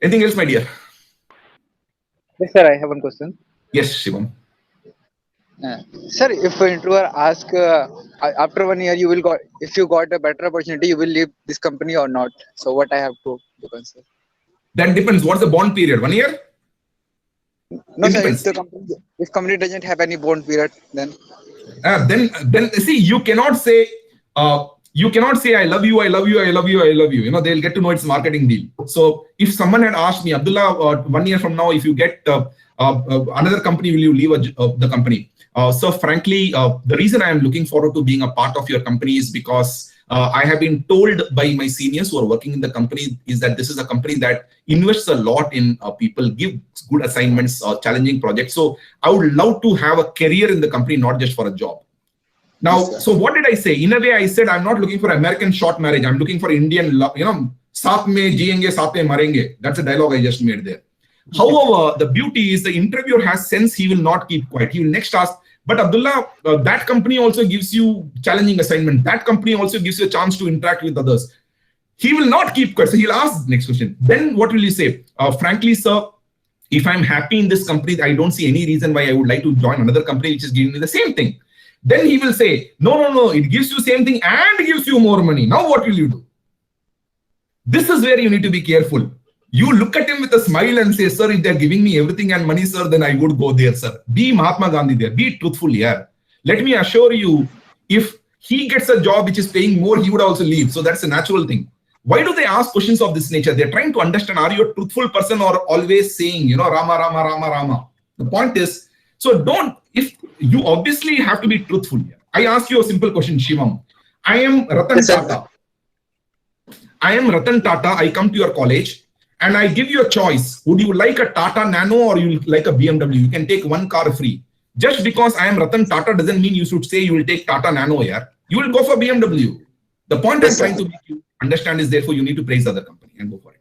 Anything else, my dear? Yes, sir, I have one question. Yes, Shivam. Sir, if an interviewer asks after 1 year if you got a better opportunity, you will leave this company or not? So what I have to answer? That depends. What's the bond period? 1 year? No, sir. If company doesn't have any bond period, then see, you cannot say I love you, I love you, I love you, I love you. They'll get to know it's a marketing deal. So if someone had asked me, Abdullah, 1 year from now, if you get another company, will you leave the company? So frankly, the reason I am looking forward to being a part of your company is because I have been told by my seniors who are working in the company is that this is a company that invests a lot in people, give good assignments, challenging projects. So I would love to have a career in the company, not just for a job. Now, so what did I say? In a way, I said, I'm not looking for American short marriage. I'm looking for Indian love. Saath mein jiyenge, saath mein marenge. That's a dialogue I just made there. However, the beauty is the interviewer has sense he will not keep quiet. He will next ask, but Abdullah, that company also gives you challenging assignment. That company also gives you a chance to interact with others. He will not keep quiet. So he'll ask the next question. Then what will you say? Frankly, sir, if I'm happy in this company, I don't see any reason why I would like to join another company which is giving me the same thing. Then he will say, no, it gives you same thing and gives you more money. Now what will you do? This is where you need to be careful. You look at him with a smile and say, sir, if they're giving me everything and money, sir, then I would go there, sir. Be Mahatma Gandhi there. Be truthful here. Let me assure you, if he gets a job which is paying more, he would also leave. So that's a natural thing. Why do they ask questions of this nature? They're trying to understand, are you a truthful person or always saying, Rama, Rama, Rama, Rama? The point is, if you obviously have to be truthful here. I ask you a simple question, Shivam. I am Ratan Tata. I come to your college and I give you a choice. Would you like a Tata Nano or you like a BMW? You can take one car free. Just because I am Ratan Tata doesn't mean you should say you will take Tata Nano here. You will go for BMW. The point I'm trying to make you understand is therefore you need to praise the other company and go for it.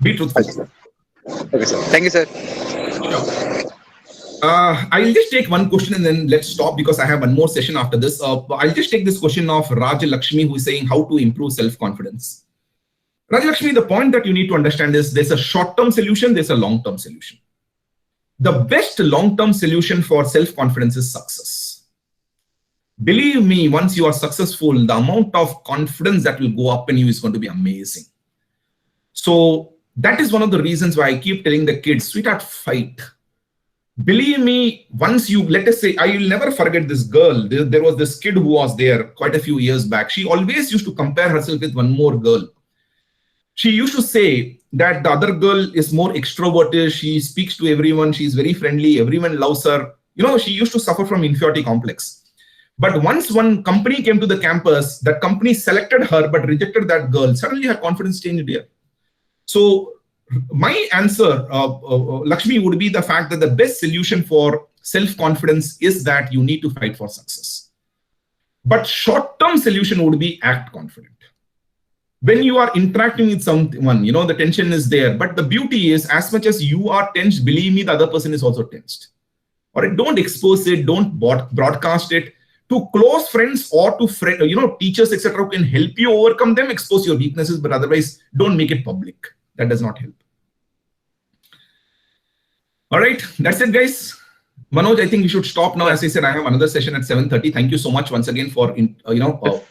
Be truthful. Okay, sir. Thank you, sir. Sure. I'll just take one question and then let's stop because I have one more session after this. I'll just take this question of Raj Lakshmi, who is saying how to improve self-confidence. Raj Lakshmi, the point that you need to understand is there's a short-term solution, there's a long-term solution. The best long-term solution for self-confidence is success. Believe me, once you are successful, the amount of confidence that will go up in you is going to be amazing. So that is one of the reasons why I keep telling the kids, sweetheart, fight. Believe me, once you, let us say, I will never forget this girl. There was this kid who was there quite a few years back. She always used to compare herself with one more girl. She used to say that the other girl is more extroverted. She speaks to everyone. She's very friendly. Everyone loves her. She used to suffer from inferiority complex. But once one company came to the campus, that company selected her but rejected that girl. Suddenly her confidence changed here. So my answer, Lakshmi, would be the fact that the best solution for self-confidence is that you need to fight for success. But short-term solution would be act confident. When you are interacting with someone, the tension is there. But the beauty is, as much as you are tensed, believe me, the other person is also tensed. All right, don't expose it, don't broadcast it. To close friends or to teachers, etc., who can help you overcome them, expose your weaknesses, but otherwise don't make it public. That does not help. All right, that's it, guys. Manoj, I think we should stop now. Sir. As I said, I have another session at 7:30. Thank you so much once again for Yes.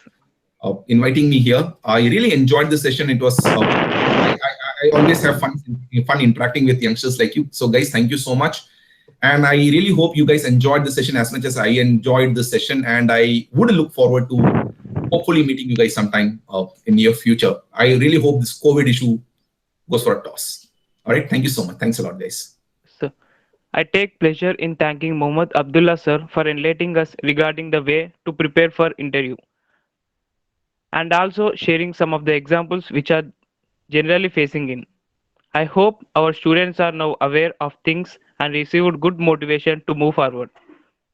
inviting me here. I really enjoyed the session. It was I always have fun interacting with youngsters like you. So, guys, thank you so much. And I really hope you guys enjoyed the session as much as I enjoyed the session. And I would look forward to hopefully meeting you guys sometime in near future. I really hope this COVID issue goes for a toss. All right. Thank you so much. Thanks a lot, guys. Sir. I take pleasure in thanking Mohammad Abdullah sir for enlightening us regarding the way to prepare for interview and also sharing some of the examples which are generally facing in. I hope our students are now aware of things and received good motivation to move forward.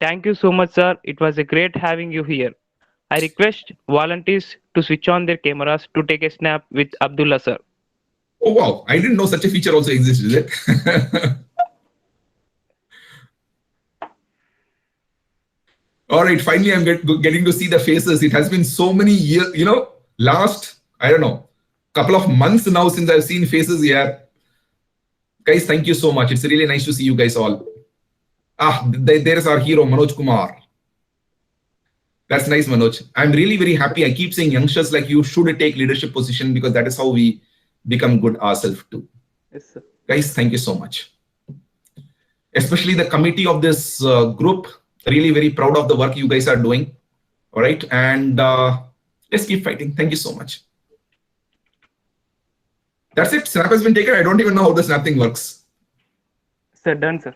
Thank you so much, sir. It was a great having you here. I request volunteers to switch on their cameras to take a snap with Abdullah, sir. Oh, wow. I didn't know such a feature also exists, is it? All right, finally, I'm getting to see the faces. It has been so many years, last, I don't know, couple of months now since I've seen faces here. Guys, thank you so much. It's really nice to see you guys all. There is our hero, Manoj Kumar. That's nice, Manoj. I'm really very happy. I keep saying youngsters like you should take leadership position because that is how we become good ourselves too. Yes, sir. Guys, thank you so much. Especially the committee of this group, really very proud of the work you guys are doing. All right, and let's keep fighting. Thank you so much. That's it. Snap has been taken. I don't even know how the snap thing works. Sir, done, sir.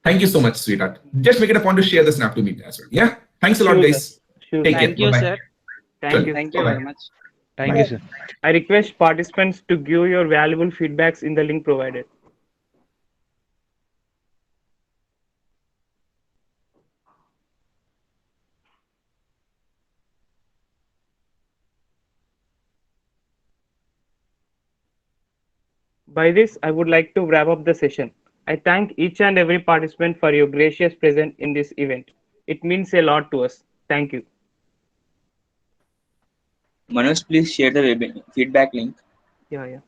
Thank you so much, sweetheart. Just make it a point to share the snap to me as well. Yeah. Thanks a lot, Sure, guys. sir. Sure, Take sir. care. Thank you, Bye-bye. sir. Thank you. Thank you Bye-bye. very much. Thank you, sir. I request participants to give your valuable feedbacks in the link provided. By this, I would like to wrap up the session. I thank each and every participant for your gracious presence in this event. It means a lot to us. Thank you. Manoj, please share the feedback link. Yeah.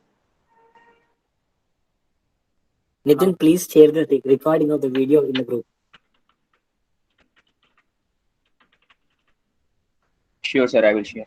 Nitin, please share the recording of the video in the group. Sure, sir, I will share.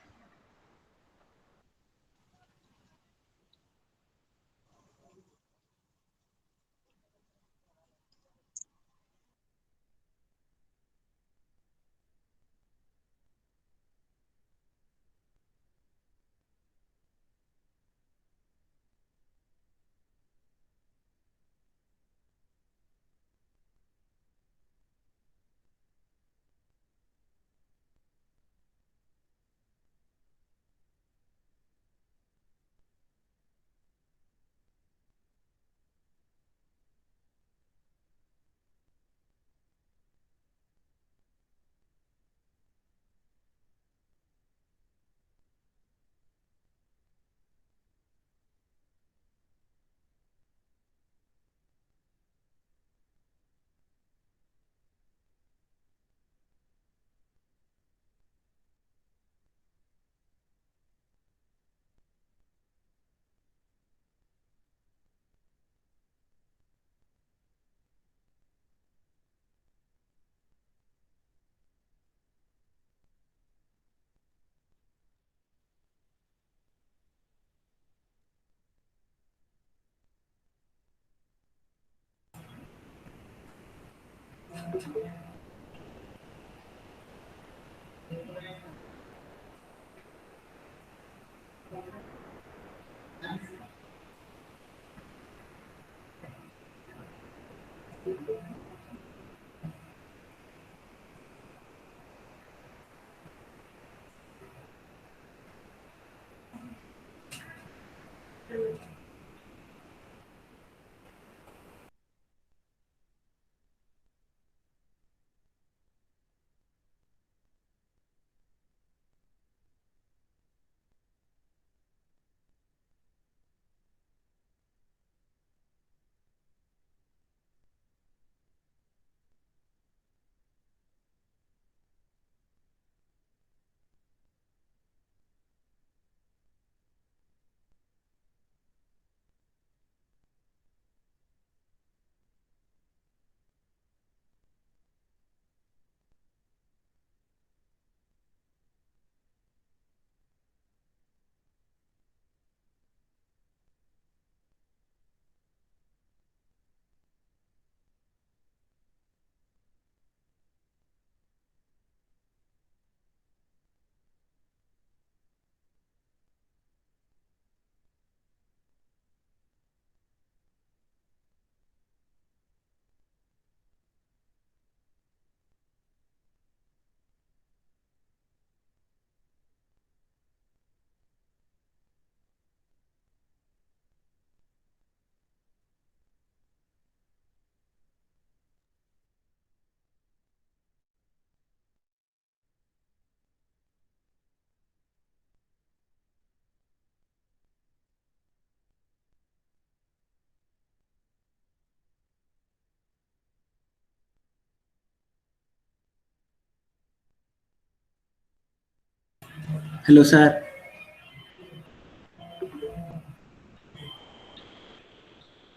Hello, sir.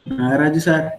Raju, sir.